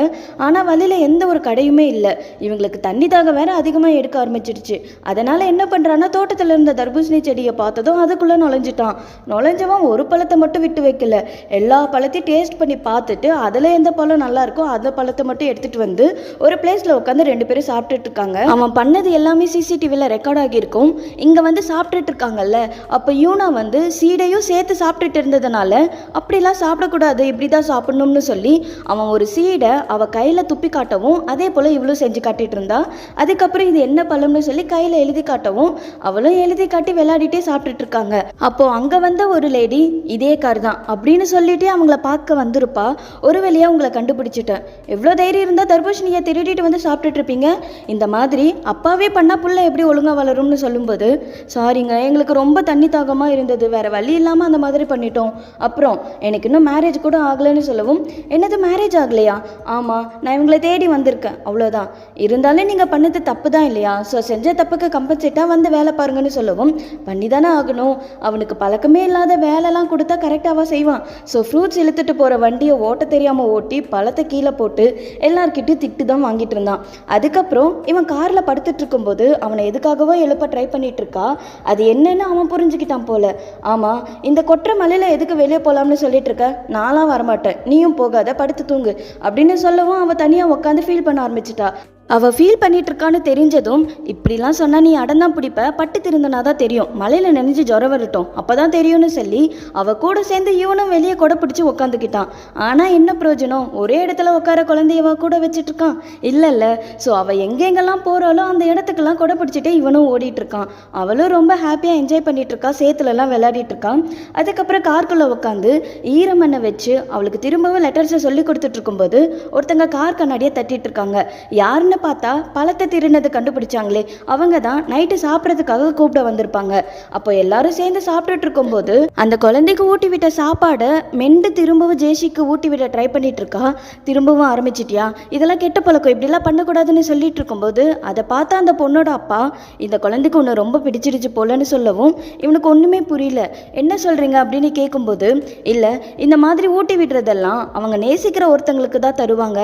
ஆனால் வழியில் எந்த ஒரு கடையுமே இல்லை. இவங்களுக்கு தண்ணி தாக வேற அதிகமாக எடுக்க ஆரம்பிச்சிடுச்சு. அதனால என்ன பண்ணுறான்னா தோட்டத்தில் இருந்த தர்பூசணி செடியை பார்த்ததும் அதுக்குள்ளே நுழைஞ்சிட்டான். நுழைஞ்சவன் ஒரு பழத்தை மட்டும் விட்டு வைக்கல, எல்லா பழத்தையும் டேஸ்ட் பண்ணி பார்த்துட்டு அதில் எந்த பழம் நல்லா இருக்கோ அந்த பழத்தை மட்டும் எடுத்துட்டு வந்து ஒரு பிளேஸில் உட்காந்து 2 பேரும் சாப்பிட்டுட்டு இருக்காங்க. அவன் பண்ணது எல்லாமே சிசிடிவியில் ரெக்கார்ட் ஆகி இருக்கும். இங்க வந்து சாப்பிட்டுட்டு இருக்காங்கல்ல, அப்ப யூனா வந்து சீடையும் சேர்த்து சாப்பிட்டுட்டு இருந்ததுனால அப்படிலாம் சாப்பிடக்கூடாது, இப்படிதான் சாப்பிடணும்னு சொல்லி அவன் ஒரு சீடை அவ கையில துப்பி காட்டவும் அதே போல இவளும் செஞ்சு காட்டிட்டு இருந்தா. அதுக்கப்புறம் இது என்ன பழம்னு சொல்லி கையில எழுதி காட்டவும் அவளும் எழுதி காட்டி விளையாடிட்டே சாப்பிட்டுட்டு இருக்காங்க. அப்போ அங்க வந்த ஒரு லேடி இதே கார் தான் அப்படின்னு சொல்லிட்டு அவங்கள பார்க்க வந்திருப்பா. ஒரு வழியா உங்களை கண்டுபிடிச்சிட்டேன், எவ்வளோ தைரியம் இருந்தா தர்பூசணியை திருடிட்டு வந்து சாப்பிட்டுட்டு இருப்பீங்க, இந்த மாதிரி அப்பாவே பண்ணா புள்ள எப்படி ஒழுங்கா வளரும்னு சொல்லும்போது, சாரிங்க எங்களுக்கு ரொம்ப தண்ணி தாகமாக இருந்தது, வேற வழி இல்லாமல் அந்த மாதிரி பண்ணிட்டோம், அப்புறம் எனக்கு இன்னும் மேரேஜ் கூட ஆகலைன்னு சொல்லவும், என்னது மேரேஜ் ஆகலையா, ஆமாம் நான் இவங்களை தேடி வந்திருக்கேன் அவ்வளோதான், இருந்தாலும் நீங்கள் பண்ணது தப்பு தான் இல்லையா, ஸோ செஞ்ச தப்புக்கு கம்பன்சேட்டாக வந்து வேலை பாருங்கன்னு சொல்லவும், பண்ணி தானே ஆகணும், அவனுக்கு பழக்கமே இல்லாத வேலைலாம் கொடுத்தா கரெக்டாக செய்வான், ஸோ ஃப்ரூட்ஸ் இழுத்துட்டு போகிற வண்டியை ஓட்ட தெரியாமல் ஓட்டி பழத்தை கீழே போட்டு எல்லார்கிட்டையும் திட்டு தான் வாங்கிட்டு இருந்தான். அதுக்கப்புறம் இவன் காரில் படுத்துட்டு இருக்கும்போது அவனை எதுக்காகவோ எழுப்ப ட்ரை பண்ணிட்டு இருக்கா. அது என்னன்னு அவன் புரிஞ்சுக்கிட்டான் போல. ஆமா, இந்த கொற்ற மலையில எதுக்கு வெளியே போலாம்னு சொல்லிட்டு இருக்க, நான்லாம் வரமாட்டேன், நீயும் போகாத, படுத்து தூங்கு அப்படின்னு சொல்லவும் அவ தனியா உட்காந்து ஃபீல் பண்ண ஆரம்பிச்சிட்டா. அவள் ஃபீல் பண்ணிட்டு இருக்கான்னு தெரிஞ்சதும், இப்படிலாம் சொன்னால் நீ அடந்தான் பிடிப்ப, பட்டு திருந்தனா தான் தெரியும், மலையில் நினைஞ்சு ஜுரம் வரட்டும் அப்போ தான் தெரியும்னு சொல்லி அவள் கூட சேர்ந்து இவனும் வெளியே கொடை பிடிச்சி உட்காந்துக்கிட்டான். ஆனால் என்ன பிரயோஜனம், ஒரே இடத்துல உட்கார குழந்தையவ கூட வச்சுட்டு இருக்கான் இல்லை. ஸோ அவள் எங்கெங்கெல்லாம் போகிறாளோ அந்த இடத்துக்கெல்லாம் கொடை பிடிச்சிட்டே இவனும் ஓடிட்டு இருக்கான். அவளும் ரொம்ப ஹாப்பியாக என்ஜாய் பண்ணிட்டு இருக்கா, சேத்துலலாம் விளையாடிட்டு இருக்கான். அதுக்கப்புறம் கார்க்குள்ளே உட்காந்து ஈரமண்ணை வச்சு அவளுக்கு திரும்பவும் லெட்டர்ஸை சொல்லி கொடுத்துட்டு இருக்கும்போது ஒருத்தங்க கார் கண்ணாடியை தட்டிட்டு இருக்காங்க. யாருன்னு பார்த்தா பழத்தை திருநது கண்டுபிடிச்சாங்களே அவங்க தான் நைட்டு சாப்பிட்றதுக்காக கூப்பிட வந்திருப்பாங்க. அப்போ எல்லாரும் சேர்ந்து சாப்பிட்டுட்டு இருக்கும்போது அந்த குழந்தைக்கு ஊட்டி விட்ட சாப்பாடை மெண்டு திரும்பவும் ஜேசிக்கு ஊட்டி விட ட்ரை பண்ணிட்டு இருக்கா. திரும்பவும் ஆரம்பிச்சிட்டியா, இதெல்லாம் கெட்ட பழக்கம், இப்படிலாம் பண்ணக்கூடாதுன்னு சொல்லிட்டு இருக்கும்போது அதை பார்த்தா அந்த பொண்ணோட அப்பா இந்த குழந்தைக்கு ஒன்று ரொம்ப பிடிச்சிருச்சு போலன்னு சொல்லவும் இவனுக்கு ஒன்றுமே புரியல. என்ன சொல்றீங்க அப்படின்னு கேட்கும்போது, இல்லை இந்த மாதிரி ஊட்டி விடுறதெல்லாம் அவங்க நேசிக்கிற ஒருத்தங்களுக்கு தான் தருவாங்க,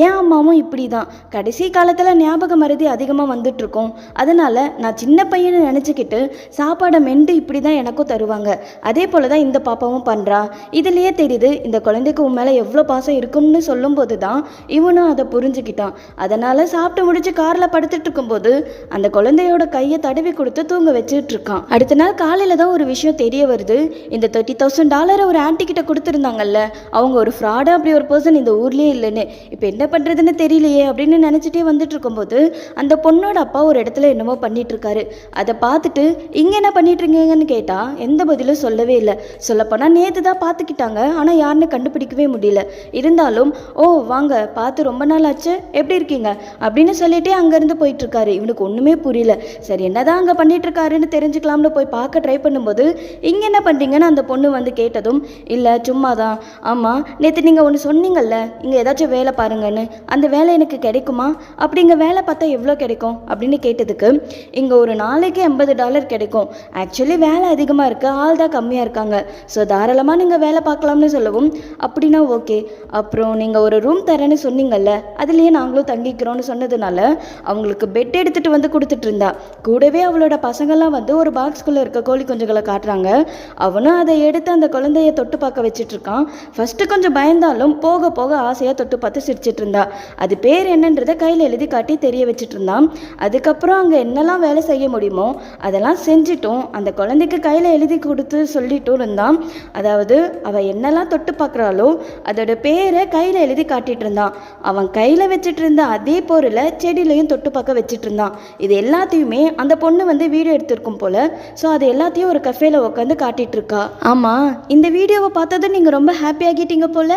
ஏன் அம்மாவும் இப்படி தான் கடைசி காலத்தில் ஞாபக மருதி அதிகமாக வந்துட்டு இருக்கோம், அதனால நான் சின்ன பையனை நினச்சிக்கிட்டு சாப்பாடை மெண்டு இப்படி தான் எனக்கும் தருவாங்க, அதே போல தான் இந்த பாப்பாவும் பண்ணுறா, இதுலேயே தெரியுது இந்த குழந்தைக்கு உன் மேலே எவ்வளோ பாசம் இருக்கும்னு சொல்லும்போது தான் இவனும் அதை புரிஞ்சுக்கிட்டான். அதனால் சாப்பிட்டு முடிச்சு காரில் படுத்துட்டு இருக்கும்போது அந்த குழந்தையோட கையை தடவி கொடுத்து தூங்க வச்சுட்டு இருக்கான். அடுத்த நாள் காலையில் தான் ஒரு விஷயம் தெரிய வருது. இந்த $30,000 ஒரு ஆன்டி கிட்ட கொடுத்துருந்தாங்கல்ல, அவங்க ஒரு ஃப்ராடாக அப்படி ஒரு பர்சன் இந்த ஊர்லேயே இல்லைன்னு, இப்போ என்ன பண்ணுறதுன்னு தெரியலையே அப்படின்னு நினச்சிட்டே வந்துட்டு இருக்கும்போது அந்த பொண்ணோட அப்பா ஒரு இடத்துல என்னமோ பண்ணிட்டு இருக்காரு. அதை பார்த்துட்டு இங்கே என்ன பண்ணிட்டு இருக்கீங்கன்னு கேட்டால் எந்த பதிலும் சொல்லவே இல்லை. சொல்லப்போனால் நேற்று தான் பார்த்துக்கிட்டாங்க, ஆனால் யாருன்னு கண்டுபிடிக்கவே முடியல. இருந்தாலும் ஓ வாங்க பார்த்து ரொம்ப நாள் ஆச்சு, எப்படி இருக்கீங்க அப்படின்னு சொல்லிட்டே அங்கேருந்து போயிட்டு இருக்காரு. இவனுக்கு ஒன்றுமே புரியல. சரி என்னதான் அங்கே பண்ணிட்டு இருக்காருன்னு தெரிஞ்சுக்கலாம்னு போய் பார்க்க ட்ரை பண்ணும்போது இங்கே என்ன பண்ணுறீங்கன்னு அந்த பொண்ணு வந்து கேட்டதும், இல்லை சும்மா தான், ஆமாம் நேற்று நீங்கள் ஒன்று சொன்னீங்கல்ல இங்கே ஏதாச்சும் வேலை பாருங்கன்னு, அந்த வேலை எனக்கு கிடைக்குமா, அப்படிங்க வேலை பார்த்தா எவ்வளோ கிடைக்கும் அப்படின்னு கேட்டதுக்கு, இங்கே ஒரு நாளைக்கு $80 கிடைக்கும், ஆக்சுவலி வேலை அதிகமாக இருக்குது, ஆள் தான் கம்மியாக இருக்காங்க, ஸோ தாராளமாக நீங்கள் வேலை பார்க்கலாம்னு சொல்லவும், அப்படின்னா ஓகே, அப்புறம் நீங்கள் ஒரு ரூம் தரேன்னு சொன்னீங்கல்ல அதுலேயே நாங்களும் தங்கிக்கிறோன்னு சொன்னதுனால அவங்களுக்கு பெட் எடுத்துகிட்டு வந்து கொடுத்துட்டு இருந்தா. கூடவே அவளோட பசங்கள்லாம் வந்து ஒரு பாக்ஸ்குள்ளே இருக்க கோழி குஞ்சுகளை காட்டுறாங்க. அவனும் அதை எடுத்து அந்த குழந்தைய தொட்டு பார்க்க வச்சுட்டு இருக்கான். ஃபஸ்ட்டு கொஞ்சம் பயந்தாலும் போக போக ஆசையாக தொட்டு பார்த்து சிரிச்சிட்டு இருந்தா. அது பேர் என்னன்றதை கையில் எழுதி காட்டி தெரிய வச்சுட்டு இருந்தான். அதுக்கப்புறம் அங்கே என்னெல்லாம் வேலை செய்ய முடியுமோ அதெல்லாம் செஞ்சிட்டும் அந்த குழந்தைக்கு கையில் எழுதி கொடுத்து சொல்லிட்டும் இருந்தான். அதாவது அவள் என்னெல்லாம் தொட்டு பார்க்குறாளோ அதோட பேரை கையில் எழுதி காட்டிட்டு இருந்தான். அவன் கையில் வச்சுட்டு இருந்த அதே பொருளை செடியிலையும் தொட்டு பார்க்க வச்சுட்டு இருந்தான். இது எல்லாத்தையுமே அந்த பொண்ணு வந்து வீடியோ எடுத்திருக்கும் போல. ஸோ அது எல்லாத்தையும் ஒரு கஃபேல உட்காந்து காட்டிட்டு இருக்கா. ஆமாம், இந்த வீடியோவை பார்த்ததும் நீங்கள் ரொம்ப ஹாப்பி ஆகிட்டீங்க போல.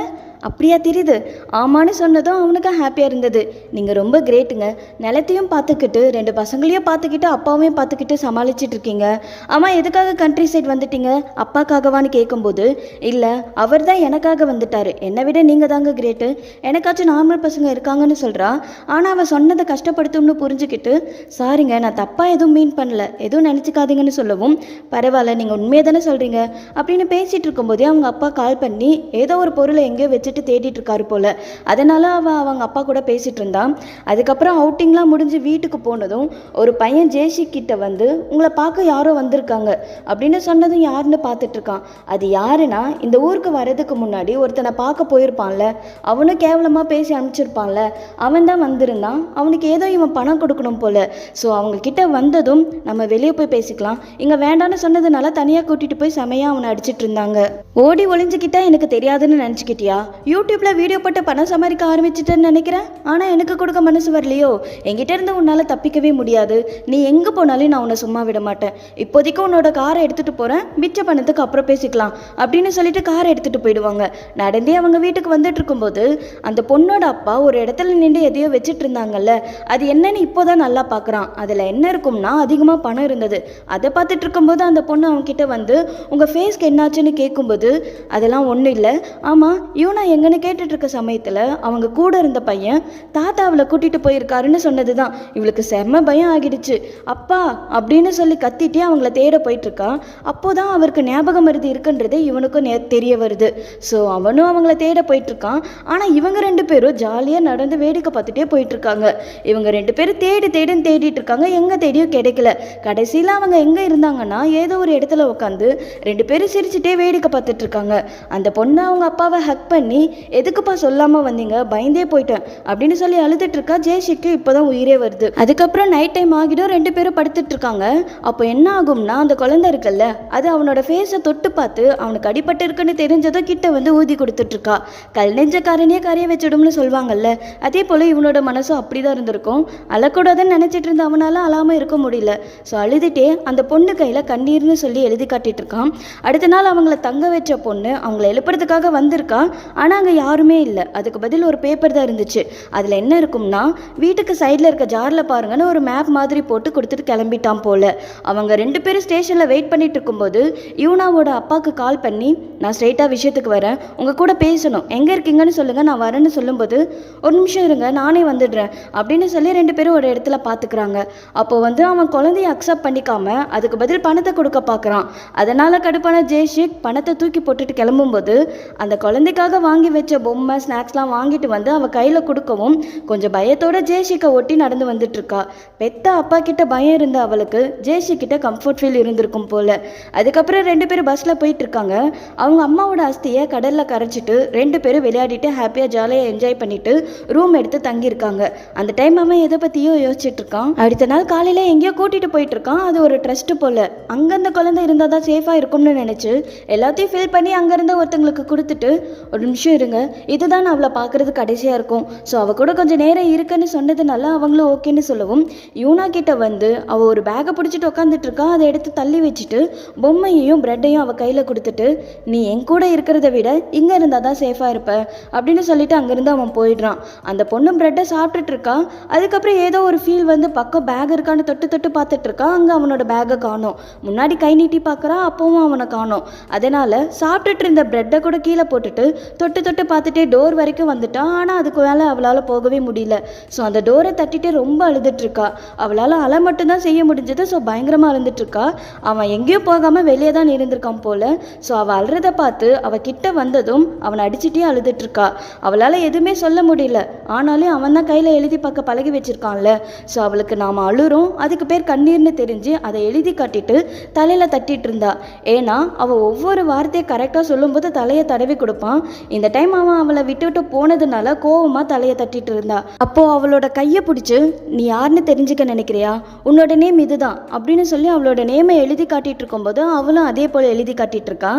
அப்படியா தெரியுது? ஆமான்னு சொன்னதும் அவனுக்கு ஹாப்பியாக இருந்தது. நீங்கள் ரொம்ப கிரேட்டுங்க. நிலத்தையும் பார்த்துக்கிட்டு 2 பசங்களையும் பார்த்துக்கிட்டு அப்பாவையும் பார்த்துக்கிட்டு சமாளிச்சிட்டு இருக்கீங்க. ஆமாம், எதுக்காக கண்ட்ரி சைட் வந்துட்டீங்க? அப்பாக்காகவான்னு கேட்கும்போது, இல்லை அவர் தான் எனக்காக வந்துட்டார், என்னை விட நீங்கள் தாங்க கிரேட்டு, எனக்காச்சும் நார்மல் பசங்க இருக்காங்கன்னு சொல்கிறா. ஆனால் அவள் சொன்னதை கஷ்டப்படுத்தும்னு புரிஞ்சுக்கிட்டு, சாரிங்க நான் தப்பாக எதுவும் மீன் பண்ணல, எதுவும் நினச்சிக்காதீங்கன்னு சொல்லவும், பரவாயில்ல நீங்கள் உண்மையை தானே சொல்கிறீங்க அப்படின்னு பேசிகிட்டு இருக்கும்போதே அவங்க அப்பா கால் பண்ணி ஏதோ ஒரு பொருளை எங்கேயோ வச்சுட்டு தேடிட்டு இருக்காரு போல். அதனால் அவங்க அப்பா கூட பேசிகிட்டு இருந்தான். அதுக்கப்புறம் அவுட்டிங்லாம் முடிஞ்சு வீட்டுக்கு போனதும் ஒரு பையன் ஜேசி கிட்ட வந்து, உங்களை பார்க்க யாரோ வந்திருக்காங்க அப்படின்னு சொன்னதும் யாருன்னு பார்த்துட்டு இருக்கான். அது யாருன்னா, இந்த ஊருக்கு வர்றதுக்கு முன்னாடி ஒருத்தனை பார்க்க போயிருப்பான்ல, அவனும் கேவலமாக பேசி அனுப்பிச்சிருப்பான்ல, அவன் தான் வந்திருந்தான். அவனுக்கு ஏதோ இவன் பணம் கொடுக்கணும் போல. ஸோ அவங்க கிட்ட வந்ததும் நம்ம வெளியே போய் பேசிக்கலாம், இங்கே வேண்டான்னு சொன்னதுனால தனியாக கூட்டிகிட்டு போய் செமையாக அவனை அடிச்சிட்டு இருந்தாங்க. ஓடி ஒளிஞ்சுக்கிட்டா எனக்கு தெரியாதுன்னு நினச்சிக்கிட்டியா? யூடியூப்பில் வீடியோ போட்டு பணம் சம்பாதிக்க ஆரம்பிச்சிட்டேன்னு நினைக்கிறேன். ஆனால் எனக்கு கொடுக்க மனசு வரலையோ? என்கிட்ட இருந்து உன்னால் தப்பிக்கவே முடியாது. நீ எங்கே போனாலும் நான் உன்னை சும்மா விட மாட்டேன். இப்போதைக்கு உன்னோட காரை எடுத்துகிட்டு போகிறேன், மிச்ச பணத்துக்கு அப்புறம் பேசிக்கலாம் அப்படின்னு சொல்லிட்டு காரை எடுத்துகிட்டு போயிடுவாங்க. நடந்தே அவங்க வீட்டுக்கு வந்துட்டு இருக்கும்போது அந்த பொண்ணோட அப்பா ஒரு இடத்துல நின்று எதையோ வச்சுட்டு இருந்தாங்கல்ல, அது என்னன்னு இப்போதான் நல்லா பார்க்குறான். அதில் என்ன இருக்கும்னா அதிகமாக பணம் இருந்தது. அதை பார்த்துட்டு இருக்கும்போது அந்த பொண்ணு அவங்க கிட்ட வந்து, உங்கள் ஃபேஸ்க்கு என்னாச்சுன்னு கேட்கும்போது, அதெல்லாம் ஒன்றும் இல்லை, ஆமாம் இவனா எங்கன்னு கேட்டுட்டு இருக்க சமயத்தில் அவங்க கூட இருந்த பையன் தாத்தா அவளை கூட்டிகிட்டு போயிருக்காருன்னு சொன்னது தான் இவளுக்கு செம்ம பயம் ஆகிடுச்சு. அப்பா அப்படின்னு சொல்லி கத்திட்டே அவங்கள தேட போயிட்டுருக்கா. அப்போதான் அவருக்கு ஞாபகம் மருதி இருக்குன்றது இவனுக்கும் தெரிய வருது. ஸோ அவனும் அவங்கள தேட போயிட்டுருக்கான். ஆனால் இவங்க 2 பேரும் ஜாலியாக நடந்து வேடிக்கை பார்த்துட்டே போயிட்டுருக்காங்க. இவங்க 2 பேரும் தேடின்னு தேடிட்டு இருக்காங்க, எங்கே தேடியும் கிடைக்கல. கடைசியில் அவங்க எங்கே இருந்தாங்கன்னா ஏதோ ஒரு இடத்துல உட்காந்து 2 பேரும் சிரிச்சுட்டே வேடிக்கை பார்த்துட்டு இருக்காங்க. அந்த பொண்ணு அவங்க அப்பாவை ஹக் பண்ணி, எதுக்குப்பா சொல்லாமல் வந்தீங்க, பயந்தே போயிட்டேன் அப்படின்னு சொல்லி அழுதுட்டு இருக்கா. ஜெய்ஷிக்கு இப்போதான் உயிரே வருது. அதுக்கப்புறம் நைட் டைம் ஆகிடும், 2 பேரும் படுத்துட்டு இருக்காங்க. அப்போ என்ன ஆகும்னா, அந்த குழந்தை இருக்குல்ல, அது அவனோட ஃபேஸை தொட்டு பார்த்து அவனுக்கு அடிபட்டு இருக்குன்னு தெரிஞ்சதோ கிட்ட வந்து ஊதி கொடுத்துட்டு இருக்கா. கல் நெஞ்சக்காரனே கரையை வச்சிடும்னு சொல்லுவாங்கல்ல, அதே போல இவனோட மனசும் அப்படிதான் இருந்திருக்கும். அழக்கூடாதுன்னு நினைச்சிட்டு இருந்த அவனால அழாம இருக்க முடியல. ஸோ அழுதுட்டே அந்த பொண்ணு கையில கண்ணீர்னு சொல்லி எழுதி காட்டிட்டு இருக்கான். அடுத்த நாள் அவங்கள தங்க வச்ச பொண்ணு அவங்கள எழுப்புறதுக்காக வந்திருக்கா. ஆனால் அங்கே யாருமே இல்லை. அதுக்கு பதில் ஒரு பேப்பர் தான் இருந்துச்சு. அதில் என்ன இருக்கும்னா, வீட்டுக்கு சைடில் இருக்க ஜாரில் பாருங்கன்னு ஒரு மேப் மாதிரி போட்டு கொடுத்துட்டு கிளம்பிட்டான் போல. அவங்க 2 பேரும் ஸ்டேஷனில் வெயிட் பண்ணிட்டு இருக்கும்போது யூனாவோட அப்பாவுக்கு கால் பண்ணி, நான் ஸ்ட்ரெயிட்டாக விஷயத்துக்கு வரேன், உங்கள் கூட பேசணும், எங்கே இருக்கீங்கன்னு சொல்லுங்கள், நான் வரேன்னு சொல்லும்போது, ஒரு நிமிஷம் இருங்க நானே வந்துடுறேன் அப்படின்னு சொல்லி 2 பேரும் ஒரு இடத்துல பார்த்துக்கிறாங்க. அப்போ வந்து அவன் குழந்தைய அக்செப்ட் பண்ணிக்காம அதுக்கு பதில் பணத்தை கொடுக்க பார்க்குறான். அதனால் கடுப்பான ஜெய்ஷிக் பணத்தை தூக்கி போட்டுட்டு கிளம்பும்போது அந்த குழந்தைக்காக வாங்கி வச்ச பொம்மை ஸ்நாக்ஸ்லாம் வாங்கிட்டு வந்து அவள் கையில் கொடுக்கவும் கொஞ்சம் பயத்தோட ஜெய்ஷிக்கை ஒட்டி நடந்து வந்துட்டு இருக்கா. பெத்த அப்பா கிட்ட பயம் இருந்த அவளுக்கு ஜெய்ஷிக் கிட்ட கம்ஃபர்ட் ஃபீல் இருந்திருக்கும் போல. அதுக்கப்புறம் 2 பேரும் பஸ்ஸில் போயிட்டு இருக்காங்க. அவங்க அம்மாவோட அஸ்தியை கடலில் கரைச்சிட்டு 2 பேரும் விளையாடிட்டு ஹாப்பியாக ஜாலியாக என்ஜாய் பண்ணிட்டு ரூம் எடுத்து தங்கியிருக்காங்க. அந்த டைம் அவன் எதை பற்றியோ யோசிச்சுட்டு இருக்கான். அடுத்த நாள் காலையில் எங்கேயோ கூட்டிகிட்டு போயிட்டு இருக்கான். அது ஒரு ட்ரஸ்ட்டு போல. அங்கே அந்த குழந்தை இருந்தால் தான் சேஃபாக இருக்கும்னு நினச்சி எல்லாத்தையும் ஃபில் பண்ணி அங்கேருந்து ஒருத்தங்களுக்கு கொடுத்துட்டு, ஒரு நிமிஷம் இருங்க, இதுதான் அவளை பார்க்குறது கடைசியாக இருக்கும், ஸோ அவள் கூட கொஞ்சம் நேரம் இருக்குன்னு சொன்னதுனால அவங்களும் ஓகேன்னு சொல்லவும், யூனா கிட்ட வந்து அவள் ஒரு பேக்கை பிடிச்சிட்டு உட்காந்துட்டு இருக்கா. அதை எடுத்து தள்ளி வச்சுட்டு பொம்மையையும் ப்ரெட்டையும் அவள் கையில் கொடுத்துட்டு, நீ என் கூட இருக்கிறத விட இங்கே இருந்தால் தான் சேஃபாக இருப்ப அப்படின்னு சொல்லிட்டு அங்கேருந்து அவன் போயிடுறான். அந்த பொண்ணு ப்ரெட்டை சாப்பிட்டுட்டு இருக்கா. அதுக்கப்புறம் ஏதோ ஒரு ஃபீல் வந்து பக்கம் பேக் இருக்கான்னு தொட்டு தொட்டு பார்த்துட்டு இருக்கா. அங்கே அவனோட பேக்கை காணோம். முன்னாடி கை நீட்டி பார்க்குறா, அப்பவும் அவனை காணோம். அதனால் சாப்பிட்டுட்டு இருந்த ப்ரெட்டை கூட கீழே போட்டுட்டு தொட்டு தொட்டு பார்த்துட்டே டோர் வரைக்கும் வந்துட்டான். ஆனால் அதுக்கு மேலே அவளால் போகவே முடியல. ஸோ அந்த டோரை தட்டிட்டு ரொம்ப அழுதுட்டு இருக்கா. அவளால் அழ மட்டும்தான் செய்ய முடிஞ்சது. ஸோ பயங்கரமாக அழுதுட்டு இருக்கா. அவன் எங்கேயும் போகாமல் வெளியே தான் இருந்திருக்கான் போல. ஸோ அவள் அழுறதை பார்த்து அவள் கிட்ட வந்ததும் அவனை அடிச்சுட்டே அழுதுட்டு இருக்கா. அவளால் எதுவுமே சொல்ல முடியல. ஆனாலும் அவன் தான் கையில் எழுதி பார்க்க பழகி வச்சிருக்கான்ல. ஸோ அவளுக்கு நாம் அழுறோம், அதுக்கு பேர் கண்ணீர்னு தெரிஞ்சு அதை எழுதி காட்டிட்டு தலையில் தட்டிட்டு இருந்தா. ஏன்னா அவள் ஒவ்வொரு வார்த்தையை கரெக்டாக சொல்லும்போது தலையை தடவி கொடுப்பான். இந்த டைம் அவன் அவளை விட்டு போனதுனால கோவமாக தலையை தட்டிட்டு இருந்தா. அப்போ அவளோட கையை பிடிச்சி, நீ யாருன்னு தெரிஞ்சுக்க நினைக்கிறியா, உன்னோட நேம் இதுதான் அப்படின்னு சொல்லி அவளோட நேமை எழுதி காட்டிட்டு இருக்கும்போது அவளும் அதே போல் எழுதி காட்டிட்டு இருக்கா.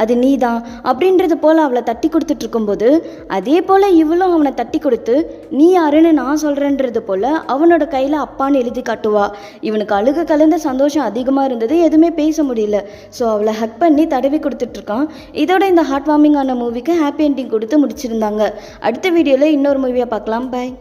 அது நீ தான் அப்படின்றது போல் அவளை தட்டி கொடுத்துட்டு இருக்கும்போது அதே போல் இவளும் அவனை தட்டி கொடுத்து, நீ யாருன்னு நான் சொல்கிறேன்றது போல் அவனோட கையில் அப்பான்னு எழுதி காட்டுவா. இவனுக்கு அழுக கலந்த சந்தோஷம் அதிகமாக இருந்தது, எதுவுமே பேச முடியல. ஸோ அவளை ஹக் பண்ணி தடவி கொடுத்துட்ருக்கான். இதோட இந்த ஹார்ட் வார்மிங்கான மூவிக்கு ஹாப்பி எண்டிங் கொடுத்து முடிச்சிருந்தாங்க. அடுத்த வீடியோவில் இன்னொரு மூவியாக பார்க்கலாம். பாய்.